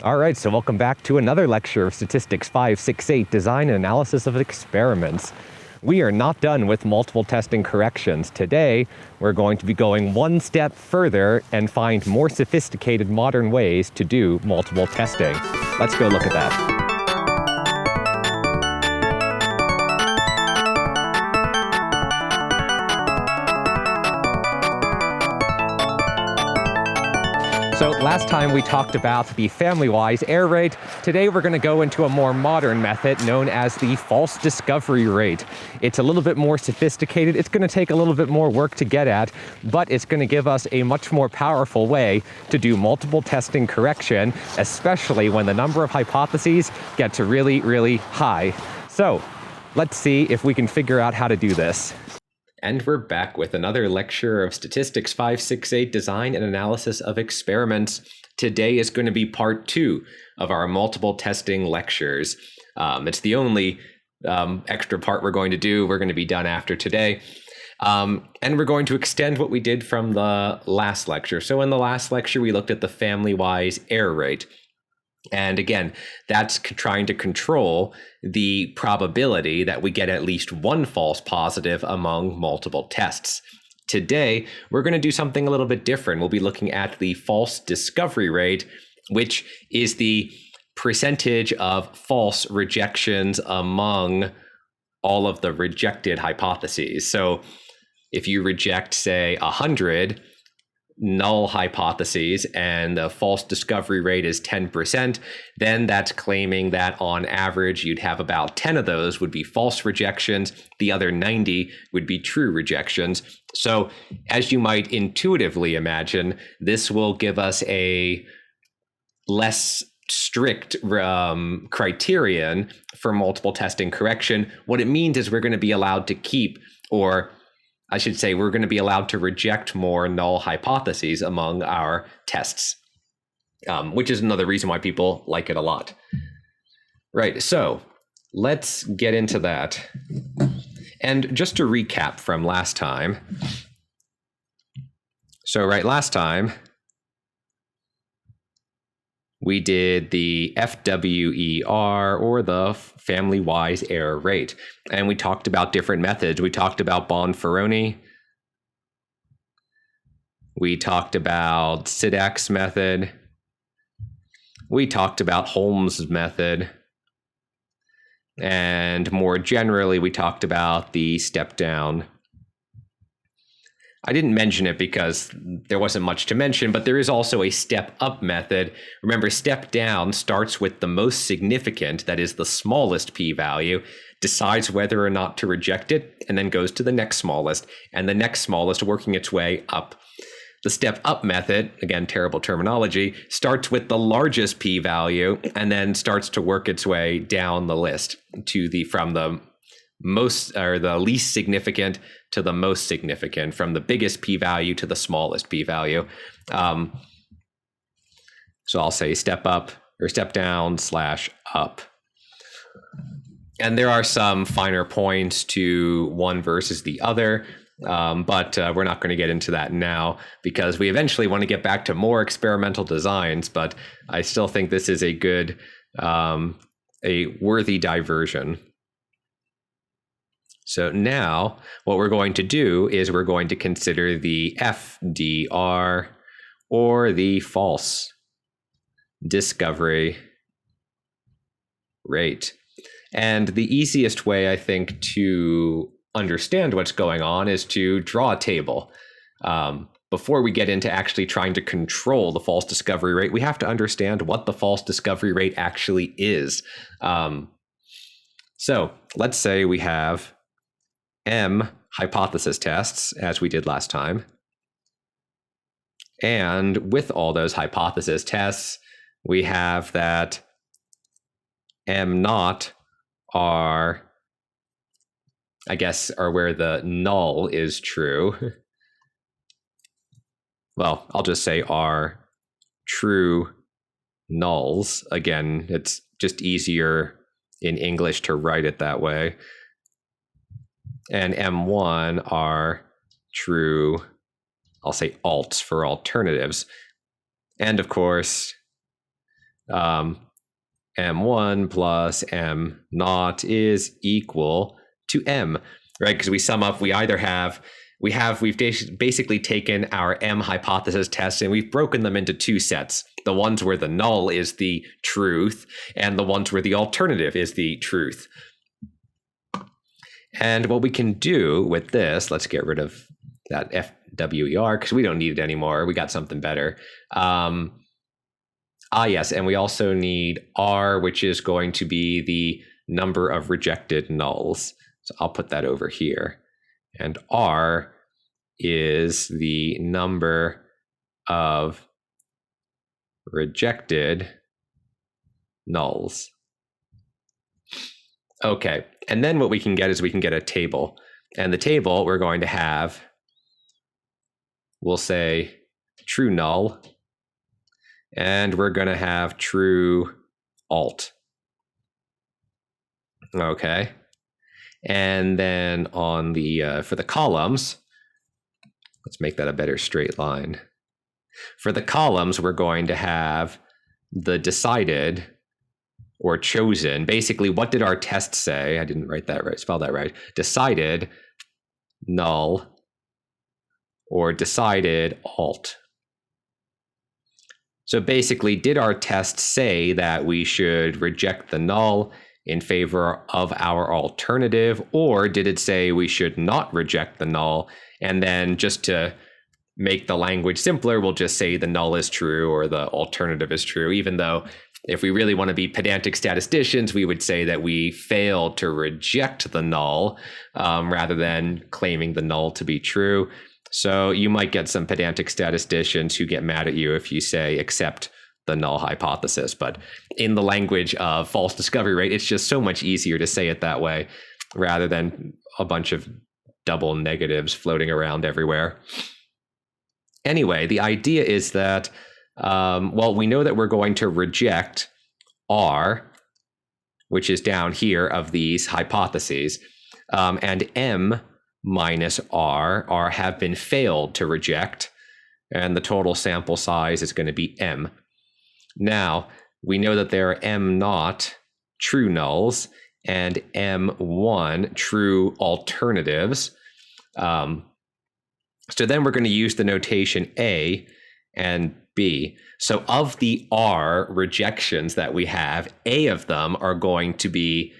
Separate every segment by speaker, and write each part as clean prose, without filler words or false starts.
Speaker 1: All right, so welcome back to another lecture of Statistics 568, Design and Analysis of Experiments. We are not done with multiple testing corrections. Today, we're going to be going one step further and find more sophisticated modern ways to do multiple testing. Let's go look at that. So last time we talked about the family-wise error rate. Today we're going to go into a more modern method known as the false discovery rate. It's a little bit more sophisticated. It's going to take a little bit more work to get at, but it's going to give us a much more powerful way to do multiple testing correction, especially when the number of hypotheses get to really, really high. So let's see if we can figure out how to do this. And we're back with another lecture of Statistics 568, Design and Analysis of Experiments. Today is going to be part 2 of our multiple testing lectures. It's the only extra part we're going to do. We're going to be done after today. And we're going to extend what we did from the last lecture. So in the last lecture, we looked at the family-wise error rate. And again, that's trying to control the probability that we get at least one false positive among multiple tests. Today, we're going to do something a little bit different. We'll be looking at the false discovery rate, which is the percentage of false rejections among all of the rejected hypotheses. So if you reject, say, 100 null hypotheses and the false discovery rate is 10%, then that's claiming that on average you'd have about 10 of those would be false rejections, the other 90 would be true rejections. So as you might intuitively imagine, this will give us a less strict criterion for multiple testing correction. What it means is we're going to be allowed to keep, or I should say, we're going to be allowed to reject more null hypotheses among our tests, which is another reason why people like it a lot. Right, so let's get into that. And just to recap from last time. So last time, we did the FWER, or the family-wise error rate. And we talked about different methods. We talked about Bonferroni. We talked about Sidak's method. We talked about Holmes method. And more generally, we talked about the step-down. I didn't mention it because there wasn't much to mention, but there is also a step-up method. Remember, step-down starts with the most significant, that is the smallest p-value, decides whether or not to reject it, and then goes to the next smallest, and the next smallest working its way up. The step-up method, again, terrible terminology, starts with the largest p-value, and then starts to work its way down the list from the most, or the least significant to the most significant, from the biggest p-value to the smallest p-value. So I'll say step up or step down / up. And there are some finer points to one versus the other, but we're not going to get into that now because we eventually want to get back to more experimental designs, but I still think this is a good, a worthy diversion. So now what we're going to do is we're going to consider the FDR, or the false discovery rate. And the easiest way, I think, to understand what's going on is to draw a table. Before we get into actually trying to control the false discovery rate, we have to understand what the false discovery rate actually is. So let's say we have M hypothesis tests, as we did last time. And with all those hypothesis tests, we have that M naught are where the null is true. Well, I'll just say are true nulls. Again, it's just easier in English to write it that way. And M1 are true, I'll say alts for alternatives. And of course, M1 plus M naught is equal to M, right? Because we sum up, we've basically taken our M hypothesis tests and we've broken them into two sets. The ones where the null is the truth and the ones where the alternative is the truth. And what we can do with this, let's get rid of that FWER because we don't need it anymore. We got something better. Yes, and we also need R, which is going to be the number of rejected nulls. So I'll put that over here. And R is the number of rejected nulls. Okay, and then what we can get is we can get a table. And the table we're going to have, we'll say true null, and we're going to have true alt. Okay. And then on the for the columns, let's make that a better straight line. For the columns, we're going to have the decided or chosen. Basically, what did our test say? I didn't write that right, spell that right. Decided null or decided alt. So basically, did our test say that we should reject the null in favor of our alternative, or did it say we should not reject the null? And then just to make the language simpler, we'll just say the null is true or the alternative is true, even though if we really want to be pedantic statisticians, we would say that we failed to reject the null rather than claiming the null to be true. So you might get some pedantic statisticians who get mad at you if you say accept the null hypothesis. But in the language of false discovery rate, it's just so much easier to say it that way rather than a bunch of double negatives floating around everywhere. Anyway, the idea is that, we know that we're going to reject R, which is down here of these hypotheses, and M minus R have been failed to reject, and the total sample size is going to be M. Now, we know that there are M naught true nulls and M1 true alternatives. So then we're going to use the notation A and B. So of the R rejections that we have, A of them are going to be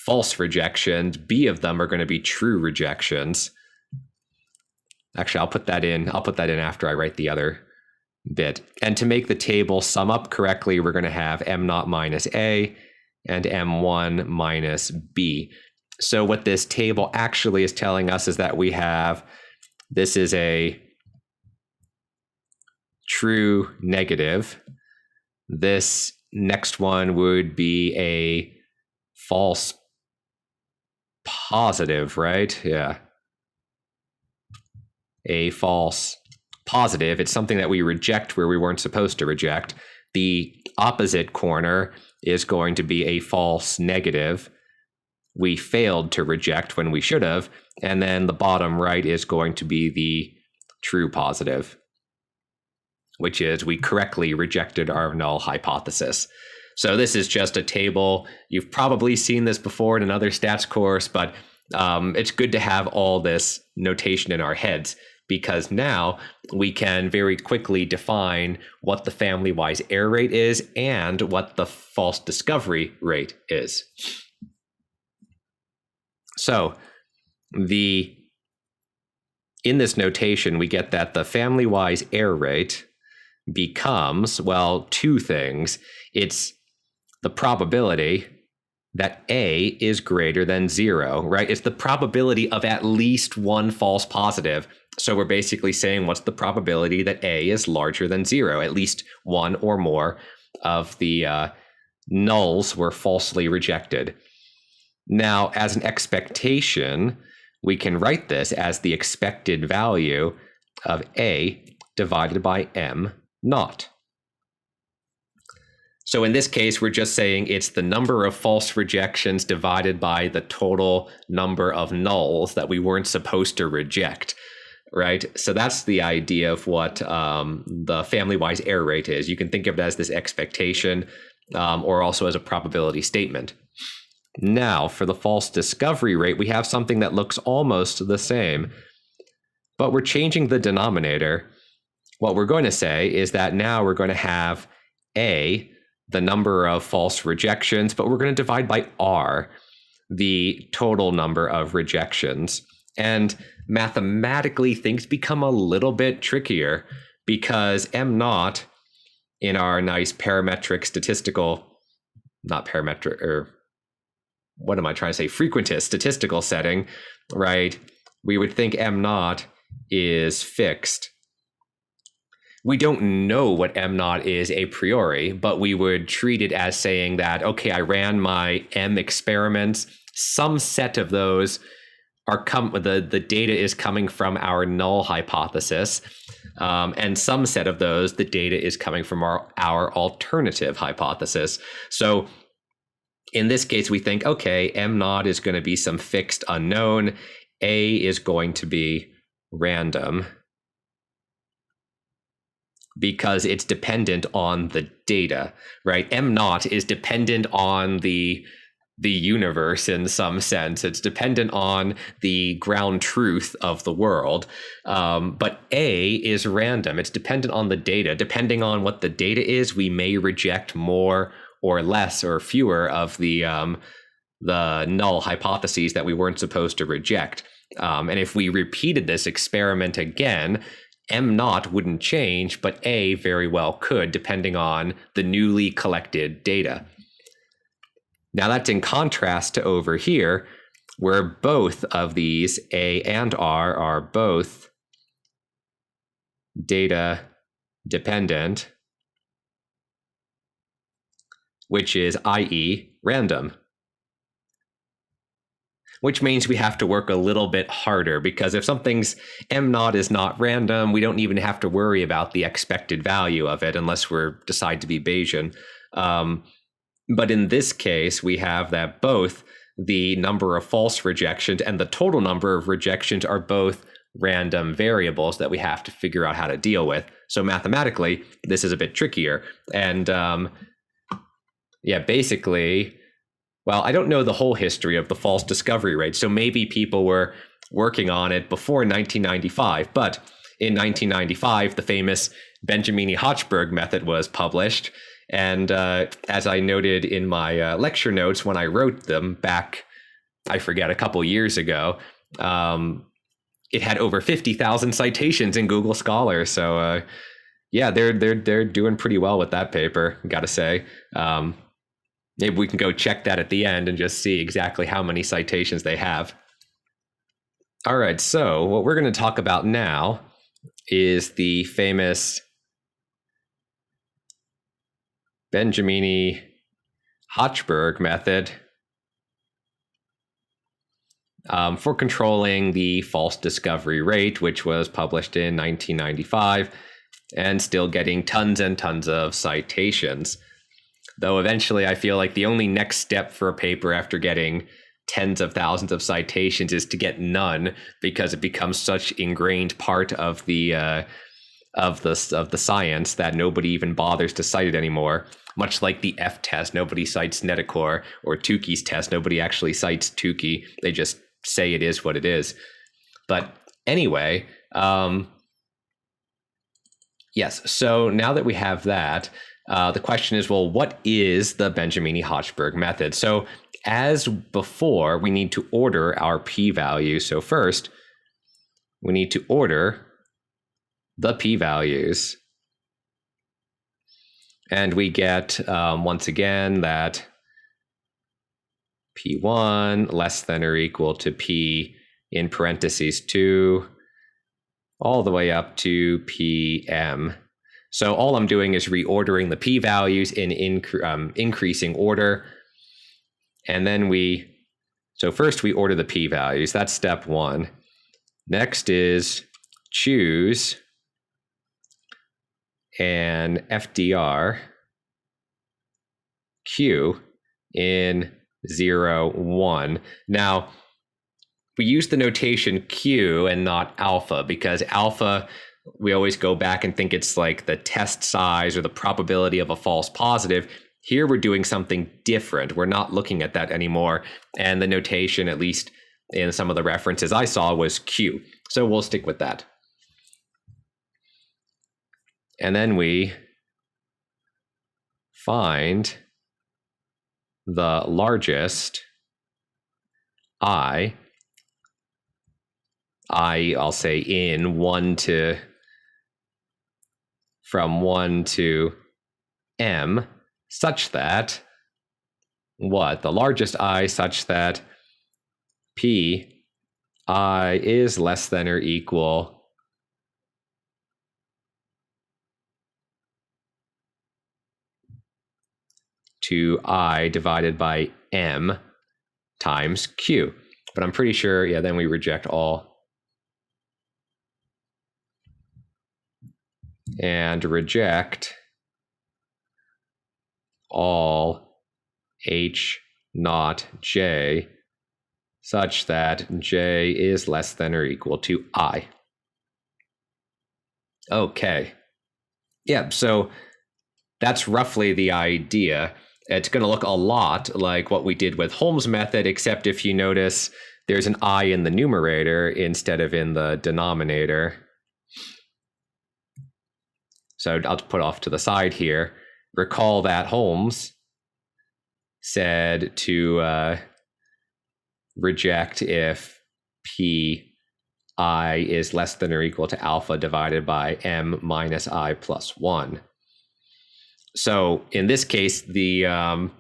Speaker 1: false rejections, B of them are going to be true rejections. Actually, I'll put that in after I write the other bit. And to make the table sum up correctly, we're going to have M naught minus A and M1 minus B. So what this table actually is telling us is that we have, this is a true negative. This next one would be a false positive, right? Yeah. A false positive. It's something that we reject where we weren't supposed to reject. The opposite corner is going to be a false negative. We failed to reject when we should have. And then the bottom right is going to be the true positive, which is we correctly rejected our null hypothesis. So this is just a table. You've probably seen this before in another stats course, but it's good to have all this notation in our heads, because now we can very quickly define what the family-wise error rate is and what the false discovery rate is. So in this notation, we get that the family-wise error rate becomes, well, two things. It's the probability that A is greater than 0, right? It's the probability of at least one false positive. So we're basically saying what's the probability that A is larger than 0? At least one or more of the nulls were falsely rejected. Now, as an expectation, we can write this as the expected value of A divided by M naught. So in this case, we're just saying it's the number of false rejections divided by the total number of nulls that we weren't supposed to reject, right? So that's the idea of what the family-wise error rate is. You can think of it as this expectation. or also as a probability statement. Now, for the false discovery rate, we have something that looks almost the same, but we're changing the denominator. What we're going to say is that now we're going to have A, the number of false rejections, but we're going to divide by R, the total number of rejections. And mathematically, things become a little bit trickier because M naught in our nice parametric statistical, not parametric, or what am I trying to say? Frequentist statistical setting, right? We would think M naught is fixed. We don't know what M naught is a priori, but we would treat it as saying that, okay, I ran my M experiments. Some set of those are the data is coming from our null hypothesis. And some set of those, the data is coming from our alternative hypothesis. So in this case, we think, okay, M naught is going to be some fixed unknown. A is going to be random because it's dependent on the data, right? M naught is dependent on the universe in some sense. It's dependent on the ground truth of the world. But A is random. It's dependent on the data. Depending on what the data is, we may reject more or less or fewer of the null hypotheses that we weren't supposed to reject. And if we repeated this experiment again, M naught wouldn't change, but A very well could, depending on the newly collected data. Now that's in contrast to over here, where both of these, A and R, are both data dependent, which is i.e. random. Which means we have to work a little bit harder, because if something's M naught is not random, we don't even have to worry about the expected value of it unless we decide to be Bayesian. But in this case, we have that both the number of false rejections and the total number of rejections are both random variables that we have to figure out how to deal with. So mathematically, this is a bit trickier. And yeah, basically, well, I don't know the whole history of the false discovery rate, so maybe people were working on it before 1995. But in 1995, the famous Benjamini-Hochberg method was published. And as I noted in my lecture notes when I wrote them back, I forget, a couple years ago, it had over 50,000 citations in Google Scholar. So yeah, they're doing pretty well with that paper, gotta say. Maybe we can go check that at the end and just see exactly how many citations they have. All right, so what we're going to talk about now is the famous Benjamini-Hochberg method for controlling the false discovery rate, which was published in 1995 and still getting tons and tons of citations. Though eventually I feel like the only next step for a paper after getting tens of thousands of citations is to get none, because it becomes such ingrained part of the science that nobody even bothers to cite it anymore. Much like the F test, nobody cites Netacor, or Tukey's test, nobody actually cites Tukey. They just say it is what it is. But anyway, yes, so now that we have that, the question is, well, what is the Benjamini-Hochberg method? So as before, we need to order our p-value. So first, we need to order the p-values. And we get, once again, that p1 less than or equal to p in parentheses 2, all the way up to pm. So all I'm doing is reordering the p-values in increasing order. And then so first we order the p-values. That's step one. Next is choose an FDR Q in 0, 1. Now, we use the notation Q and not alpha, because alpha, we always go back and think it's like the test size or the probability of a false positive. Here we're doing something different. We're not looking at that anymore. And the notation, at least in some of the references I saw, was Q. So we'll stick with that. And then we find the largest I'll say in from 1 to m, such that what? The largest I such that p I is less than or equal to I divided by m times q. But I'm pretty sure, yeah, then we reject all and reject all h not j such that j is less than or equal to I. Okay. Yeah, so that's roughly the idea. It's going to look a lot like what we did with Holmes method, except if you notice there's an I in the numerator instead of in the denominator. So I'll put off to the side here. Recall that Holmes said to reject if pi is less than or equal to alpha divided by m minus I plus 1. So in this case, the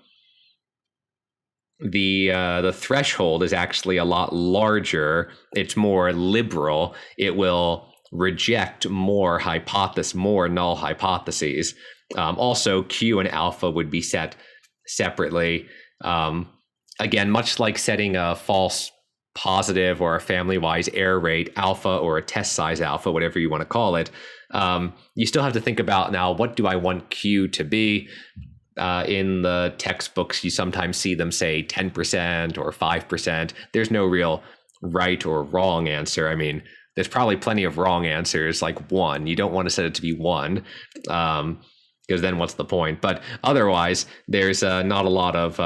Speaker 1: threshold is actually a lot larger. It's more liberal. It will reject more null hypotheses. Also, Q and alpha would be set separately. Again, much like setting a false positive or a family-wise error rate alpha or a test size alpha, whatever you want to call it, you still have to think about now, what do I want Q to be? In the textbooks, you sometimes see them say 10% or 5%. There's no real right or wrong answer. I mean, there's probably plenty of wrong answers, like 1. You don't want to set it to be 1, because then what's the point? But otherwise, there's not a lot of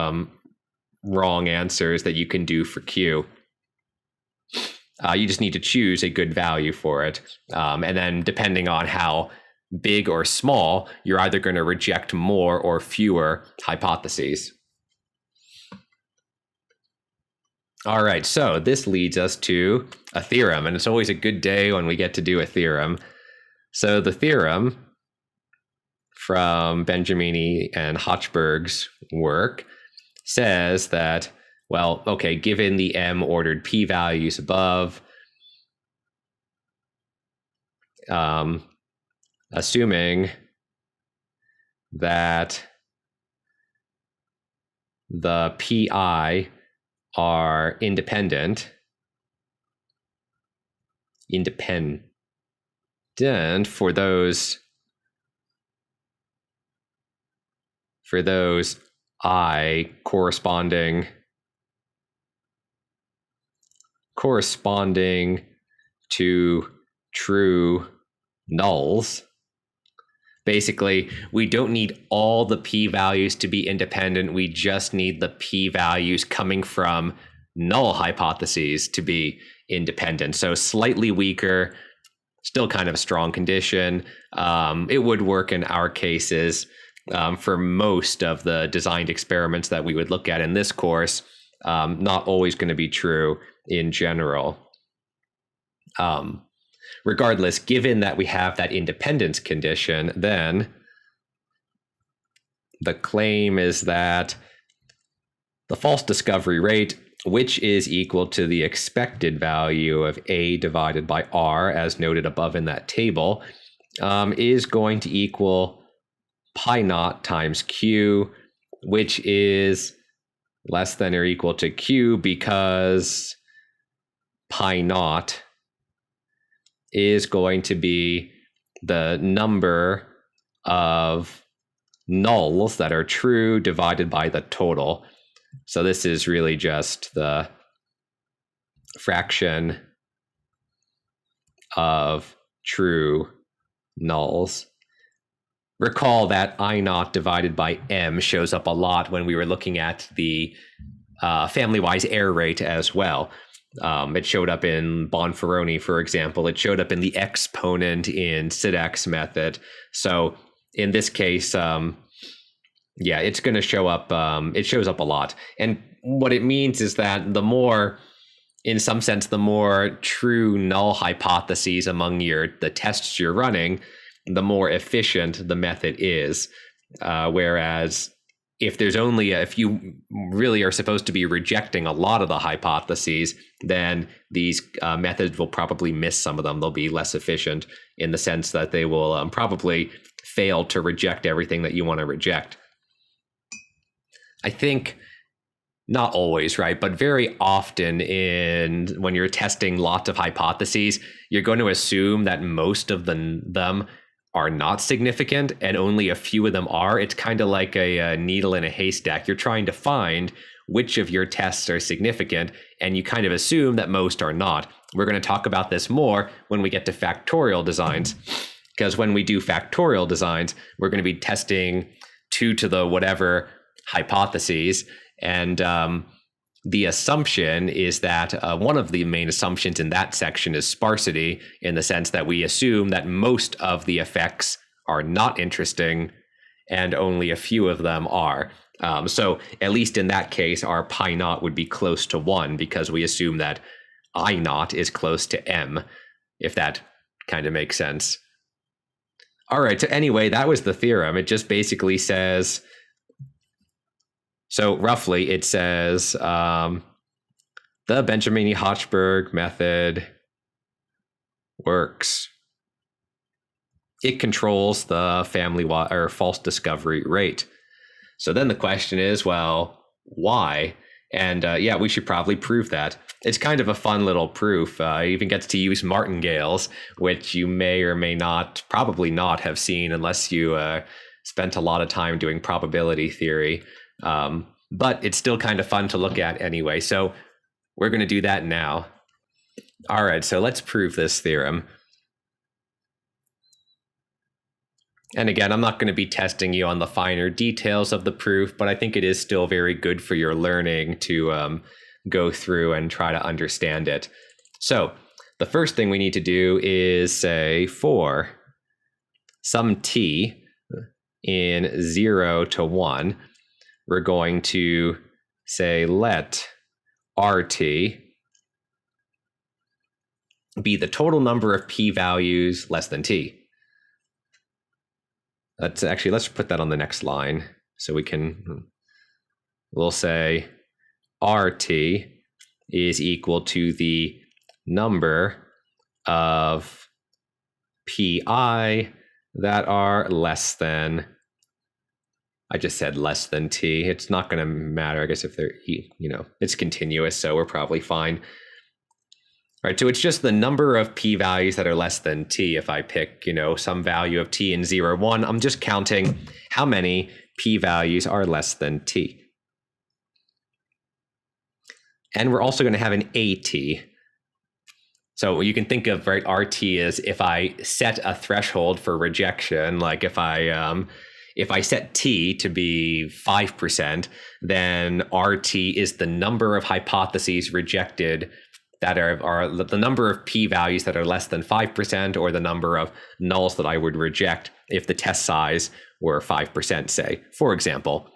Speaker 1: wrong answers that you can do for Q. You just need to choose a good value for it. And then depending on how big or small, you're either going to reject more or fewer hypotheses. All right, so this leads us to a theorem, and it's always a good day when we get to do a theorem. So the theorem from Benjamini and Hochberg's work says that, well, okay, given the m-ordered p-values above, assuming that the pi are independent for those I corresponding to true nulls. Basically, we don't need all the p-values to be independent. We just need the p-values coming from null hypotheses to be independent. So slightly weaker, still kind of a strong condition. It would work in our cases. For most of the designed experiments that we would look at in this course, not always going to be true in general. Regardless, given that we have that independence condition, then the claim is that the false discovery rate, which is equal to the expected value of A divided by R, as noted above in that table, is going to equal pi naught times Q, which is less than or equal to Q because pi naught is going to be the number of nulls that are true divided by the total. So this is really just the fraction of true nulls. Recall that I naught divided by m shows up a lot when we were looking at the family-wise error rate as well. It showed up in Bonferroni, for example. It showed up in the exponent in Sidek's method. So in this case, yeah, it's going to show up. It shows up a lot. And what it means is that the more, in some sense, the more true null hypotheses among the tests you're running, the more efficient the method is. Whereas if you really are supposed to be rejecting a lot of the hypotheses, then these methods will probably miss some of them. They'll be less efficient in the sense that they will probably fail to reject everything that you want to reject. I think not always, right? But very often when you're testing lots of hypotheses, you're going to assume that most of them are not significant and only a few of them are. It's kind of like a needle in a haystack. You're trying to find which of your tests are significant, and you kind of assume that most are not. We're going to talk about this more when we get to factorial designs, because when we do factorial designs, we're going to be testing 2 to the whatever hypotheses, and the assumption is that one of the main assumptions in that section is sparsity, in the sense that we assume that most of the effects are not interesting and only a few of them are. So at least in that case, our pi naught would be close to 1, because we assume that I naught is close to m, if that kind of makes sense. All right, so anyway, that was the theorem. It just basically says, so roughly it says the Benjamini-Hochberg method works. It controls the family or false discovery rate. So then the question is, well, why? And yeah, we should probably prove that. It's kind of a fun little proof. It even gets to use martingales, which you may or may not, probably not have seen unless you spent a lot of time doing probability theory. But it's still kind of fun to look at anyway. So we're going to do that now. All right, so let's prove this theorem. And again, I'm not going to be testing you on the finer details of the proof, but I think it is still very good for your learning to go through and try to understand it. So the first thing we need to do is say for some t in 0 to 1, we're going to say let RT be the total number of p-values less than t. Let's put that on the next line so we'll say RT is equal to the number of pi that are less than, I just said less than t. It's not going to matter, I guess, if they're, it's continuous, so we're probably fine. All right, so it's just the number of p-values that are less than t. If I pick, some value of t in 0, 1, I'm just counting how many p-values are less than t. And we're also going to have an AT. So you can think of, right, RT as if I set a threshold for rejection, like if I set t to be 5%, then RT is the number of hypotheses rejected that are the number of p-values that are less than 5%, or the number of nulls that I would reject if the test size were 5%, say, for example.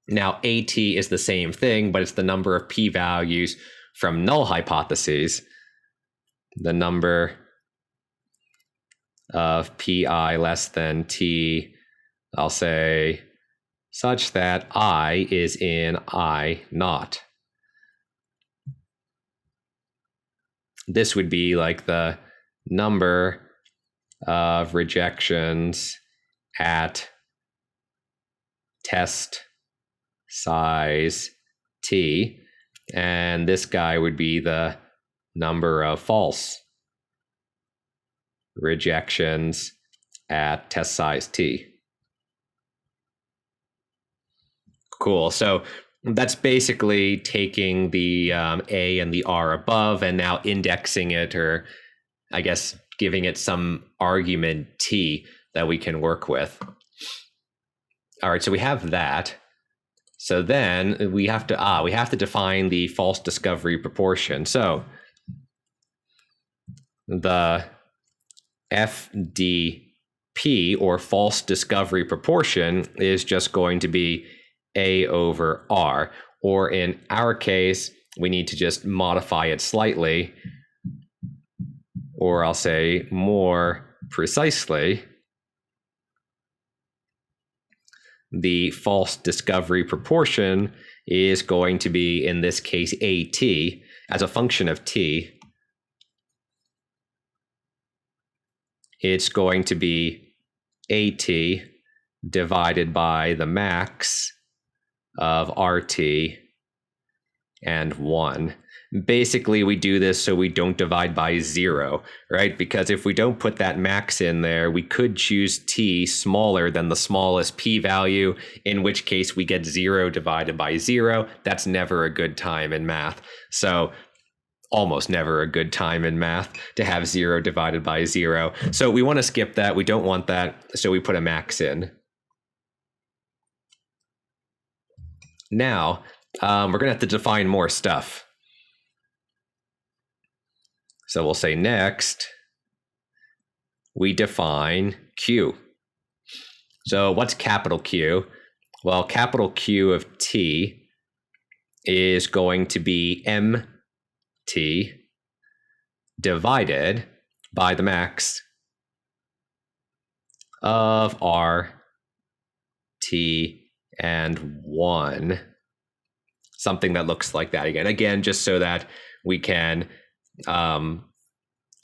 Speaker 1: Now, AT is the same thing, but it's the number of p-values from null hypotheses, the number of pi less than t, I'll say, such that I is in I naught. This would be like the number of rejections at test size t, and this guy would be the number of false rejections at test size t. Cool. So that's basically taking the A and the R above and now indexing it, or I guess giving it some argument T. that we can work with. All right, so we have that. So then we have to define the false discovery proportion. So the FDP, or false discovery proportion, is just going to be A over R, or in our case, we need to just modify it slightly, or I'll say more precisely, the false discovery proportion is going to be, in this case, AT, as a function of T. It's going to be AT divided by the max of RT and 1. Basically, we do this so we don't divide by 0, right? Because if we don't put that max in there, we could choose T smaller than the smallest p-value, in which case we get 0 divided by 0. That's never a good time in math. So almost never a good time in math to have 0 divided by 0. So we want to skip that. We don't want that. So we put a max in. Now, we're going to have to define more stuff. So we'll say next, we define Q. So what's capital Q? Well, capital Q of T is going to be MT divided by the max of R, T, and 1. Something that looks like that again. Again, just so that we can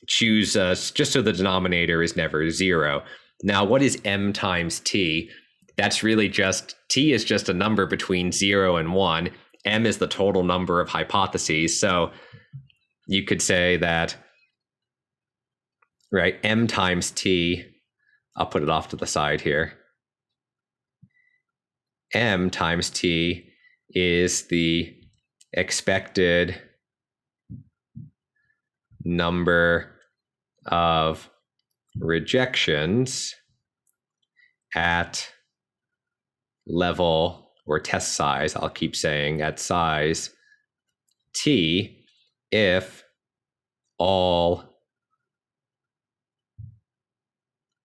Speaker 1: choose just so the denominator is never 0. Now, what is M times T? That's really just, T is just a number between 0 and 1. M is the total number of hypotheses. So you could say that, right, M times T, I'll put it off to the side here. M times T is the expected number of rejections at level, or test size, I'll keep saying at size T, if all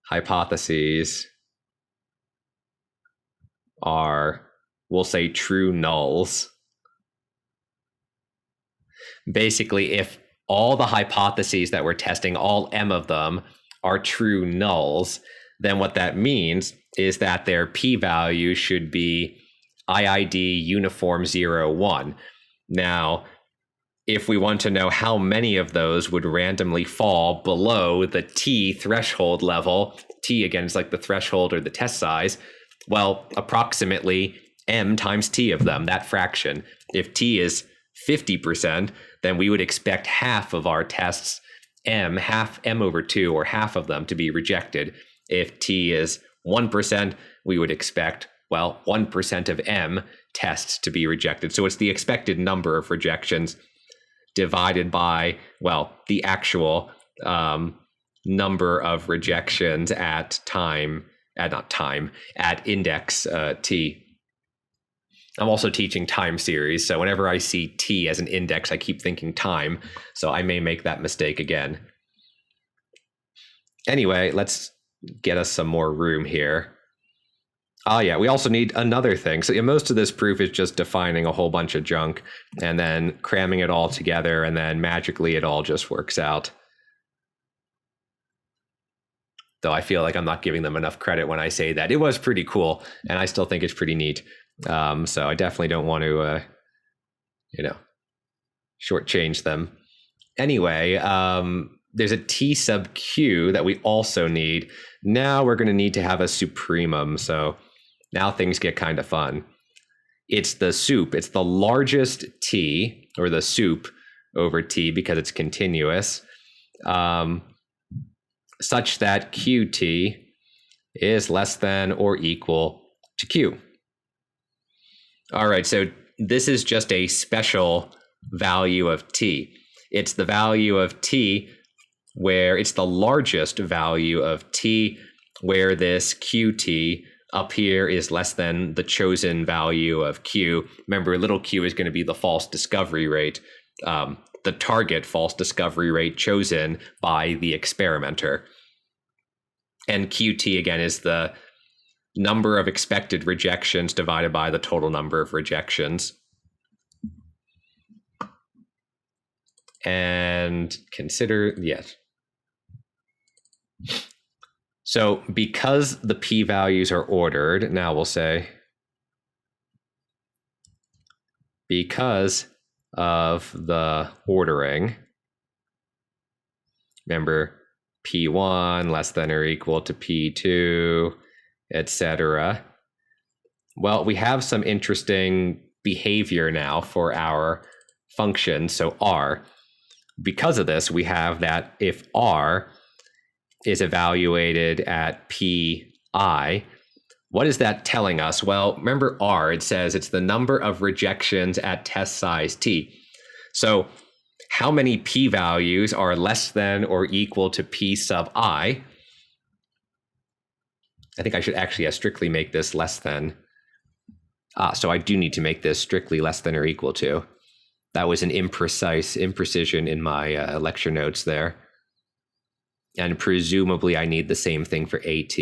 Speaker 1: hypotheses are, we'll say, true nulls. Basically, if all the hypotheses that we're testing, all M of them, are true nulls, then what that means is that their p-value should be IID uniform 0, 1. Now, if we want to know how many of those would randomly fall below the T threshold level, T again is like the threshold or the test size, well, approximately M times T of them, that fraction. If T is 50%, then we would expect half of our tests, M, half M over 2, or half of them to be rejected. If T is 1%, we would expect, well, 1% of M tests to be rejected. So it's the expected number of rejections divided by, well, the actual number of rejections at at index T. I'm also teaching time series, so whenever I see T as an index, I keep thinking time, so I may make that mistake again. Anyway, let's get us some more room here. Oh yeah, we also need another thing. So most of this proof is just defining a whole bunch of junk and then cramming it all together, and then magically it all just works out. Though I feel like I'm not giving them enough credit when I say that. It was pretty cool, and I still think it's pretty neat. So I definitely don't want to, shortchange them. Anyway, there's a T sub Q that we also need. Now we're going to need to have a supremum. So now things get kind of fun. It's the sup. It's the largest T, or the sup over T, because it's continuous, such that QT is less than or equal to Q. All right, so this is just a special value of T. It's the value of T where it's the largest value of T where this qt up here is less than the chosen value of q. Remember, little q is going to be the false discovery rate, the target false discovery rate chosen by the experimenter. And qt, again, is the number of expected rejections divided by the total number of rejections. And consider, yes. So because the p-values are ordered, now we'll say, because of the ordering, remember, p1 less than or equal to p2, etc. Well, we have some interesting behavior now for our function, so r. Because of this, we have that if r is evaluated at pi, what is that telling us? Well, remember r, it says it's the number of rejections at test size t. So how many p-values are less than or equal to p sub I? I think I should actually strictly make this less than. So I do need to make this strictly less than or equal to. That was an imprecision in my lecture notes there. And presumably I need the same thing for AT,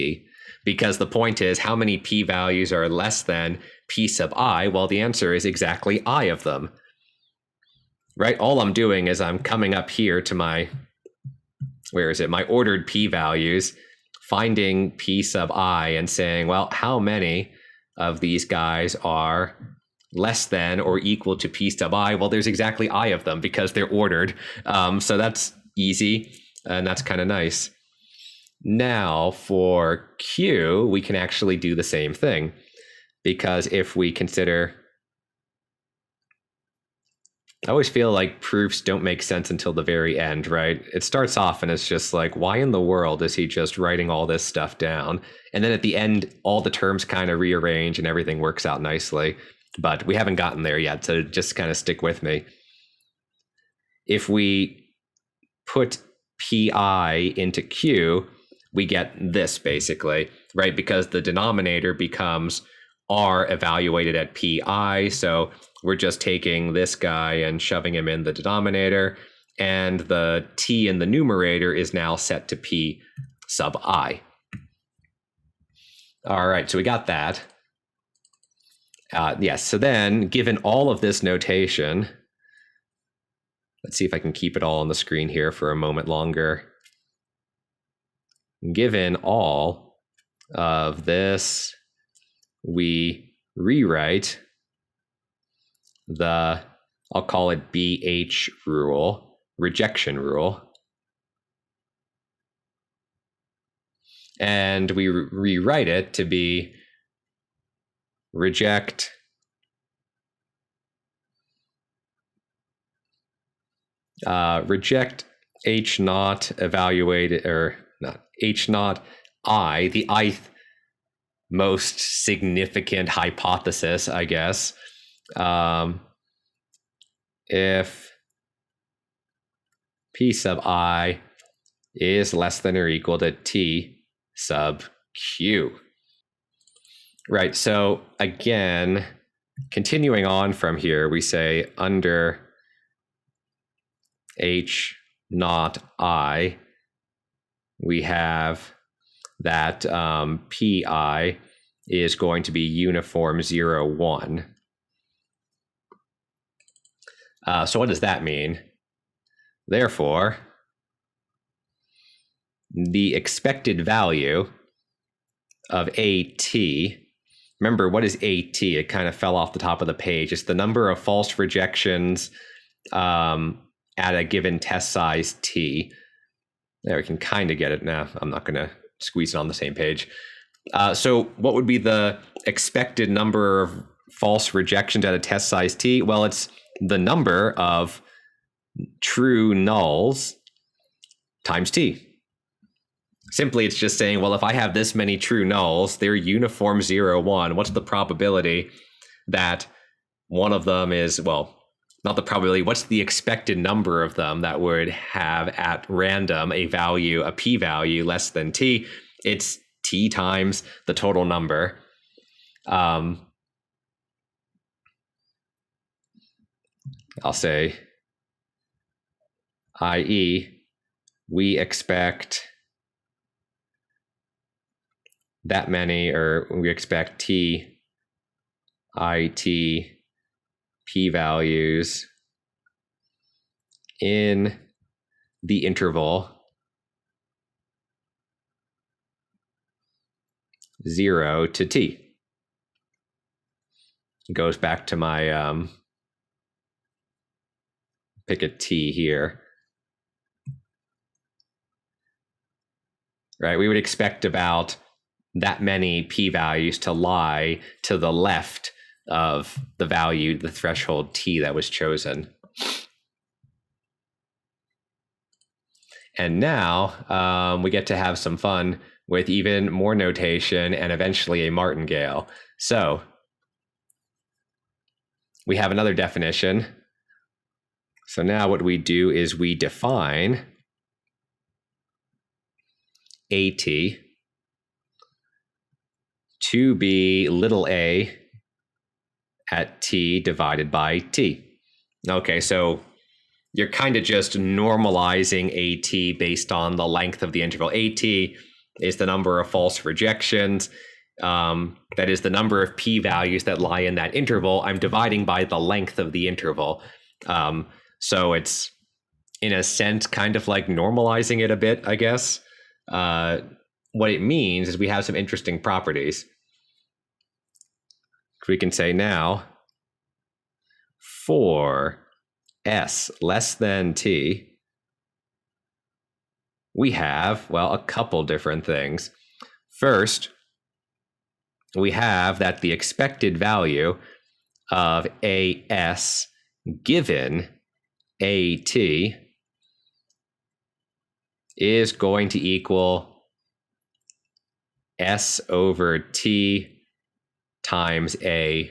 Speaker 1: because the point is, how many p-values are less than p sub I? Well, the answer is exactly I of them, right? All I'm doing is I'm coming up here to my, where is it? My ordered p-values, finding p sub I and saying, well, how many of these guys are less than or equal to p sub I? Well, there's exactly I of them because they're ordered. So that's easy. And that's kind of nice. Now for Q, we can actually do the same thing, because if we consider, I always feel like proofs don't make sense until the very end, right? It starts off and it's just like, why in the world is he just writing all this stuff down? And then at the end, all the terms kind of rearrange and everything works out nicely. But we haven't gotten there yet, so just kind of stick with me. If we put pi into q, we get this basically, right? Because the denominator becomes r evaluated at pi, so we're just taking this guy and shoving him in the denominator, and the t in the numerator is now set to p sub I. All right, so we got that. Yes, so then given all of this notation, let's see if I can keep it all on the screen here for a moment longer. Given all of this, we rewrite the, I'll call it BH rule, rejection rule. And we rewrite it to be reject H naught evaluated, or not H naught I, the ith most significant hypothesis, I guess. If P sub I is less than or equal to T sub Q. Right, so again, continuing on from here, we say under H naught I, we have that PI is going to be uniform 0, 1. So what does that mean? Therefore, the expected value of AT, remember, what is AT? It kind of fell off the top of the page. It's the number of false rejections at a given test size T. There, we can kind of get it now. I'm not going to squeeze it on the same page. So what would be the expected number of false rejections at a test size T? Well, it's the number of true nulls times T. Simply, it's just saying, well, if I have this many true nulls, they're uniform 0, 1. What's the probability that one of them is, well, not the probability, what's the expected number of them that would have at random a value, a p-value less than T? It's t times the total number. I'll say, i.e., we expect that many, or we expect t, it, p-values in the interval 0 to t. It goes back to my pick a t here. Right, we would expect about that many p-values to lie to the left of the value, the threshold t that was chosen. And now we get to have some fun with even more notation and eventually a martingale. So we have another definition. So now what we do is we define AT to be little a at t divided by t. Okay, so you're kind of just normalizing AT based on the length of the interval. AT is the number of false rejections. That is the number of p-values that lie in that interval. I'm dividing by the length of the interval. So it's, in a sense, kind of like normalizing it a bit, I guess. What it means is we have some interesting properties. We can say now, for s less than t, we have, well, a couple different things. First, we have that the expected value of AS given AT is going to equal S over T times AT.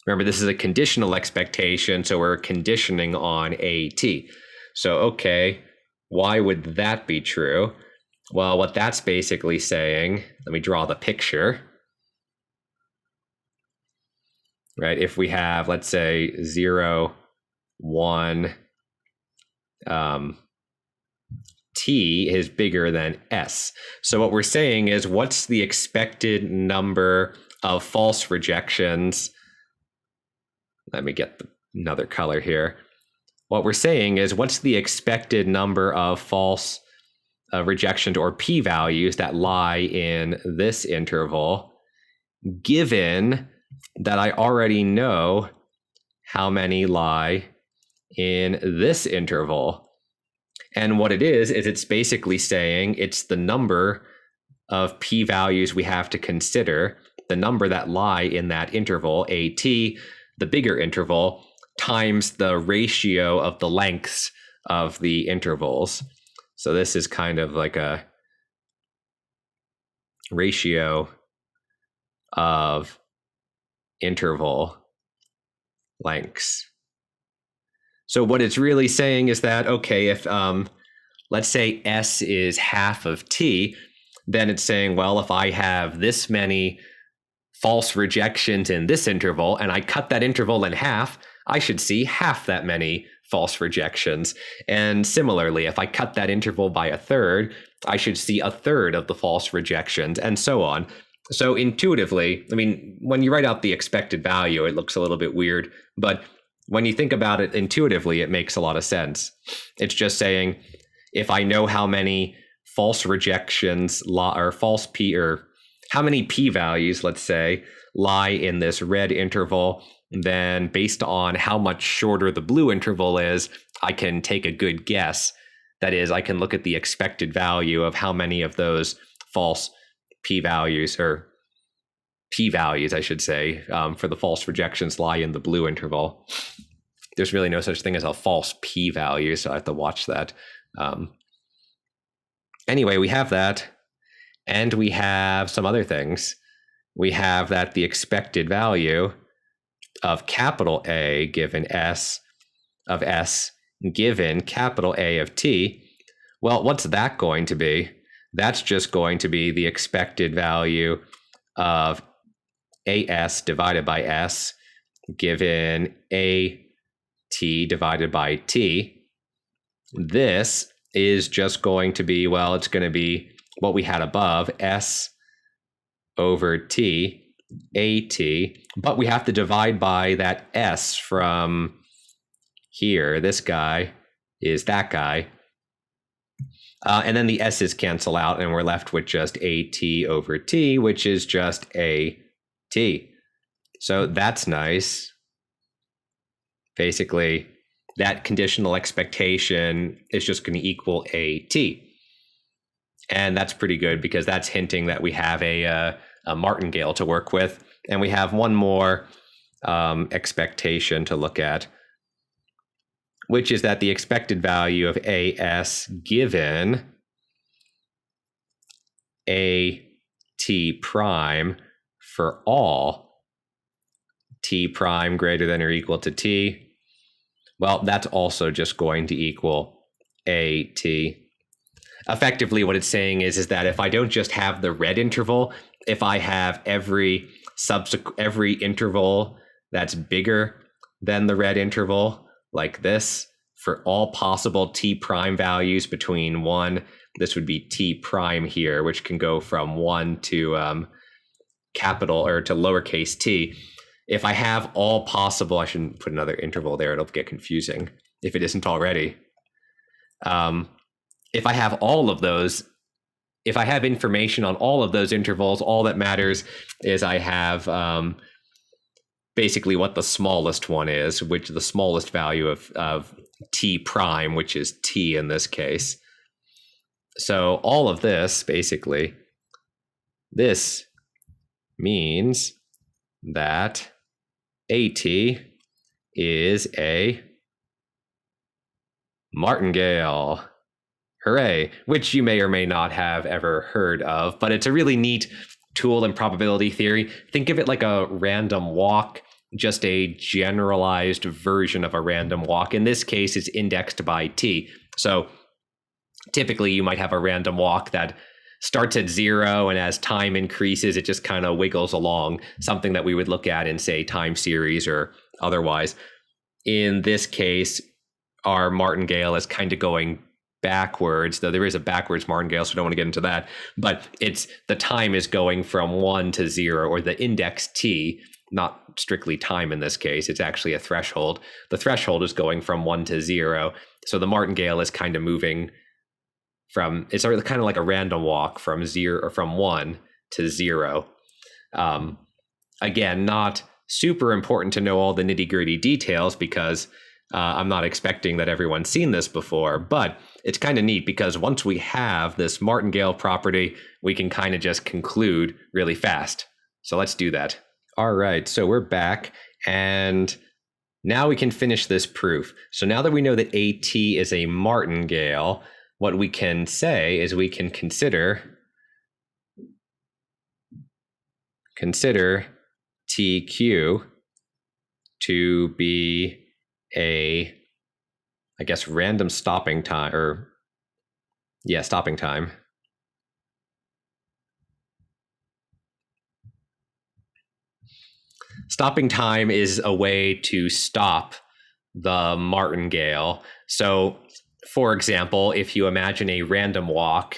Speaker 1: Remember, this is a conditional expectation, so we're conditioning on AT. So, okay, why would that be true? Well, what that's basically saying, let me draw the picture. Right, if we have, let's say, 0, 1, t is bigger than s. So what we're saying is, what's the expected number of false rejections? Let me get another color here. What we're saying is, what's the expected number of false rejections or p-values that lie in this interval, given that I already know how many lie in this interval. And what it is it's basically saying it's the number of p-values we have to consider, the number that lie in that interval, AT, the bigger interval, times the ratio of the lengths of the intervals. So this is kind of like a ratio of interval lengths. So what it's really saying is that, okay, if let's say S is half of T, then it's saying, well, if I have this many false rejections in this interval and I cut that interval in half, I should see half that many false rejections. And similarly, if I cut that interval by a third, I should see a third of the false rejections, and so on. So intuitively, I mean, when you write out the expected value, it looks a little bit weird, but when you think about it intuitively, it makes a lot of sense. It's just saying, if I know how many false rejections or false p, or how many p-values, let's say, lie in this red interval, then based on how much shorter the blue interval is, I can take a good guess. That is, I can look at the expected value of how many of those false p-values, or p-values, I should say, for the false rejections lie in the blue interval. There's really no such thing as a false p-value, so I have to watch that. Anyway, we have that, and we have some other things. We have that the expected value of capital A given S of S given capital A of T. Well, what's that going to be? that's just going to be the expected value of AS divided by S given AT divided by T. This is just going to be, well, it's going to be what we had above, S over T, AT, but we have to divide by that S from here. This guy is that guy. And then the S's cancel out, and we're left with just AT over T, which is just AT. So that's nice. Basically, that conditional expectation is just going to equal AT. And that's pretty good because that's hinting that we have a martingale to work with. And we have one more expectation to look at, which is that the expected value of AS given AT prime for all T prime greater than or equal to T, well, that's also just going to equal AT. Effectively, what it's saying is that if I don't just have the red interval, if I have every interval that's bigger than the red interval, like this, for all possible T prime values between 1, this would be T prime here, which can go from 1 to capital or to lowercase t. If I have all possible, I shouldn't put another interval there, it'll get confusing if it isn't already. If I have all of those, if I have information on all of those intervals, all that matters is I have basically what the smallest one is, which is the smallest value of T prime, which is T in this case. So all of this, basically, this means that AT is a martingale. Hooray, which you may or may not have ever heard of, but it's a really neat tool in probability theory. Think of it like a random walk, just a generalized version of a random walk. In this case, it's indexed by T. So typically you might have a random walk that starts at 0, and as time increases, it just kind of wiggles along, something that we would look at in, say, time series or otherwise. In this case, our martingale is kind of going backwards, though there is a backwards martingale, so I don't want to get into that. But it's the time is going from 1 to 0, or the index T, not strictly time in this case, it's actually a threshold. The threshold is going from 1 to 0. So the martingale is kind of moving from, it's kind of like a random walk from 0 or from 1 to 0. Again, not super important to know all the nitty-gritty details because I'm not expecting that everyone's seen this before, but it's kind of neat because once we have this martingale property, we can kind of just conclude really fast. So let's do that. All right, so we're back, and now we can finish this proof. So now that we know that AT is a martingale, what we can say is we can consider TQ to be a, I guess, random stopping time, or yeah, stopping time. Stopping time is a way to stop the martingale. So, for example, if you imagine a random walk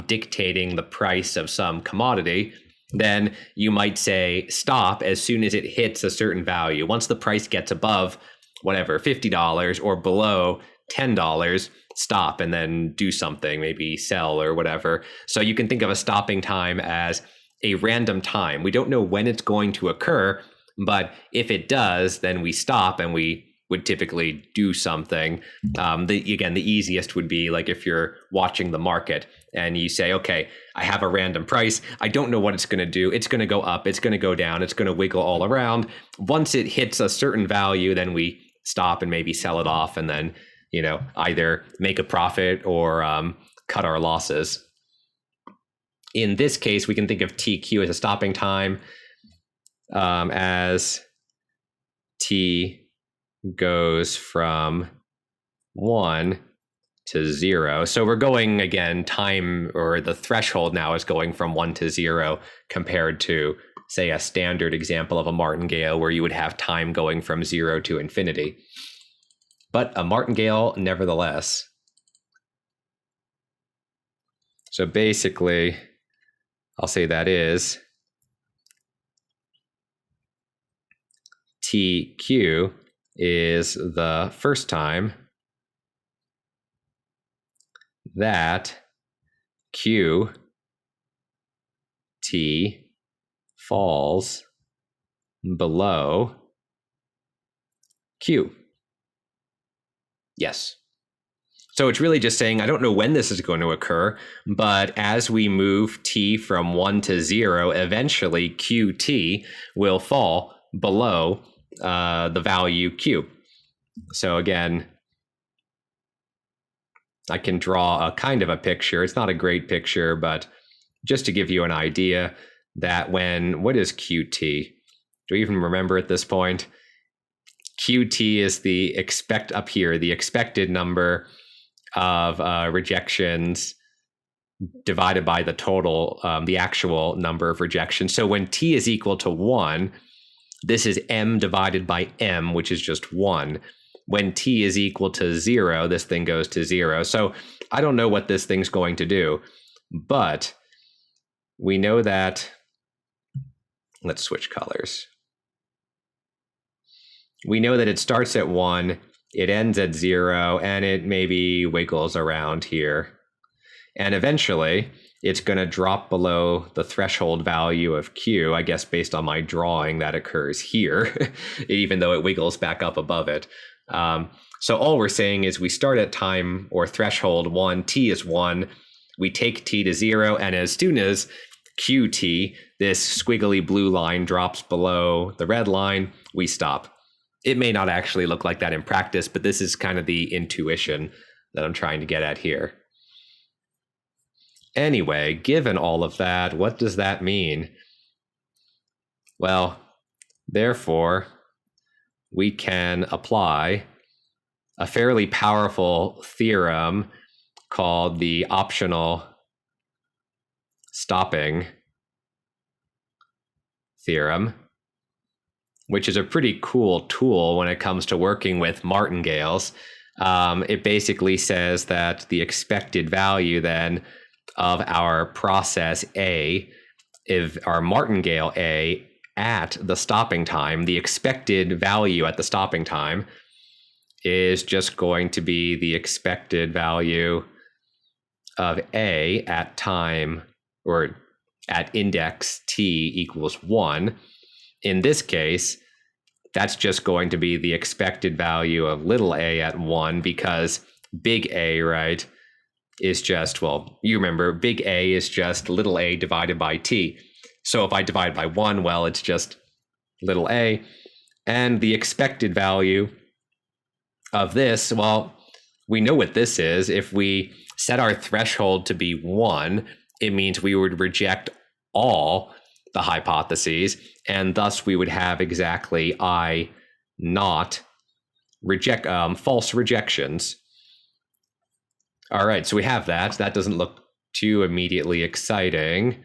Speaker 1: dictating the price of some commodity, then you might say stop as soon as it hits a certain value. Once the price gets above whatever, $50 or below $10, stop and then do something, maybe sell or whatever. So you can think of a stopping time as a random time. We don't know when it's going to occur, but if it does, then we stop and we would typically do something. Again, the easiest would be like if you're watching the market and you say, okay, I have a random price. I don't know what it's going to do. It's going to go up. It's going to go down. It's going to wiggle all around. Once it hits a certain value, then we stop and maybe sell it off and then, either make a profit or cut our losses. In this case, we can think of TQ as a stopping time as T goes from 1 to 0. So we're going again, time, or the threshold now is going from 1 to 0 compared to, say, a standard example of a martingale where you would have time going from 0 to infinity. But a martingale nevertheless. So basically, I'll say that is TQ is the first time that QT falls below Q. Yes. So it's really just saying, I don't know when this is going to occur, but as we move T from 1 to 0, eventually QT will fall below the value Q. So again, I can draw a kind of a picture. It's not a great picture, but just to give you an idea that what is QT? Do we even remember at this point? QT is the expected number of rejections divided by the total, the actual number of rejections. So when T is equal to 1, this is M divided by M, which is just 1. When T is equal to 0, this thing goes to 0. So I don't know what this thing's going to do, but we know that, let's switch colors. We know that it starts at 1, it ends at 0, and it maybe wiggles around here. And eventually, it's going to drop below the threshold value of Q, I guess based on my drawing that occurs here, even though it wiggles back up above it. So all we're saying is we start at time or threshold 1, T is 1, we take T to 0, and as soon as QT, this squiggly blue line, drops below the red line, we stop. It may not actually look like that in practice, but this is kind of the intuition that I'm trying to get at here. Anyway, given all of that, what does that mean? Well, therefore, we can apply a fairly powerful theorem called the optional stopping theorem, which is a pretty cool tool when it comes to working with martingales. It basically says that the expected value then of our process A, if our martingale A at the stopping time, the expected value at the stopping time is just going to be the expected value of A at time, or at index T equals 1. In this case, that's just going to be the expected value of little a at 1, because big A, right, is just, well, you remember, big A is just little a divided by T. So if I divide by 1, well, it's just little a. And the expected value of this, well, we know what this is. If we set our threshold to be 1, it means we would reject all the hypotheses, and thus we would have exactly I not false rejections. All right, so we have that. That doesn't look too immediately exciting,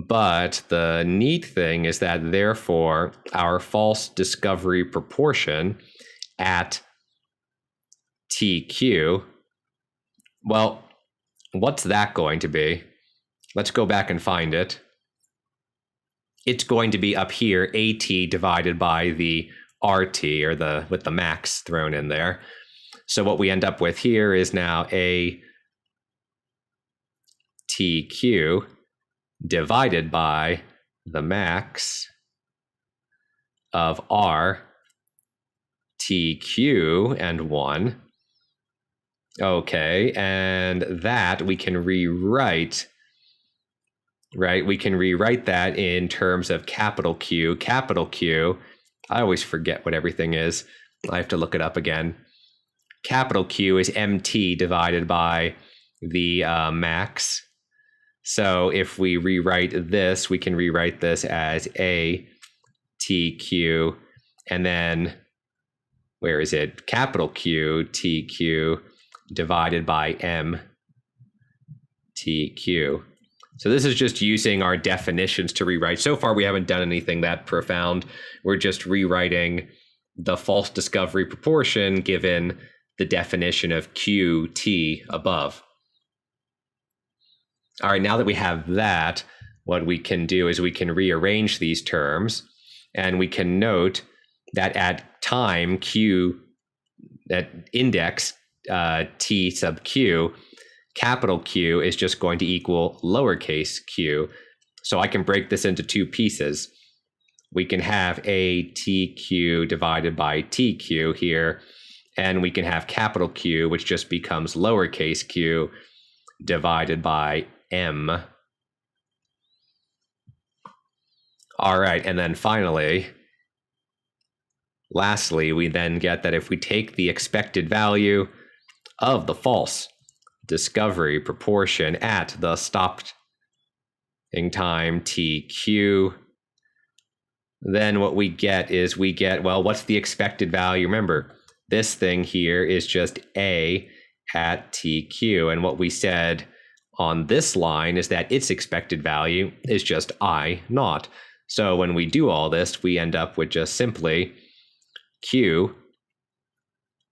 Speaker 1: but the neat thing is that therefore our false discovery proportion at TQ, well, what's that going to be? Let's go back and find it. It's going to be up here, AT divided by the RT, or with the max thrown in there. So what we end up with here is now ATQ divided by the max of RTQ and 1. Okay, and that we can rewrite, right? We can rewrite that in terms of capital Q. Capital Q, I always forget what everything is. I have to look it up again. Capital Q is MT divided by the max. So if we rewrite this, we can rewrite this as ATQ, and then, where is it? Capital Q, TQ divided by MTQ. So this is just using our definitions to rewrite. So far, we haven't done anything that profound. We're just rewriting the false discovery proportion given the definition of QT above. All right, now that we have that, what we can do is we can rearrange these terms, and we can note that at time Q, at index T sub Q, capital Q is just going to equal lowercase q. So I can break this into two pieces. We can have a TQ divided by TQ here, and we can have capital Q, which just becomes lowercase q divided by M. All right, and then finally, lastly, we then get that if we take the expected value of the false discovery proportion at the stopping time TQ, then what we get is well, what's the expected value? Remember, this thing here is just A at TQ, and what we said on this line is that its expected value is just I naught. So when we do all this, we end up with just simply Q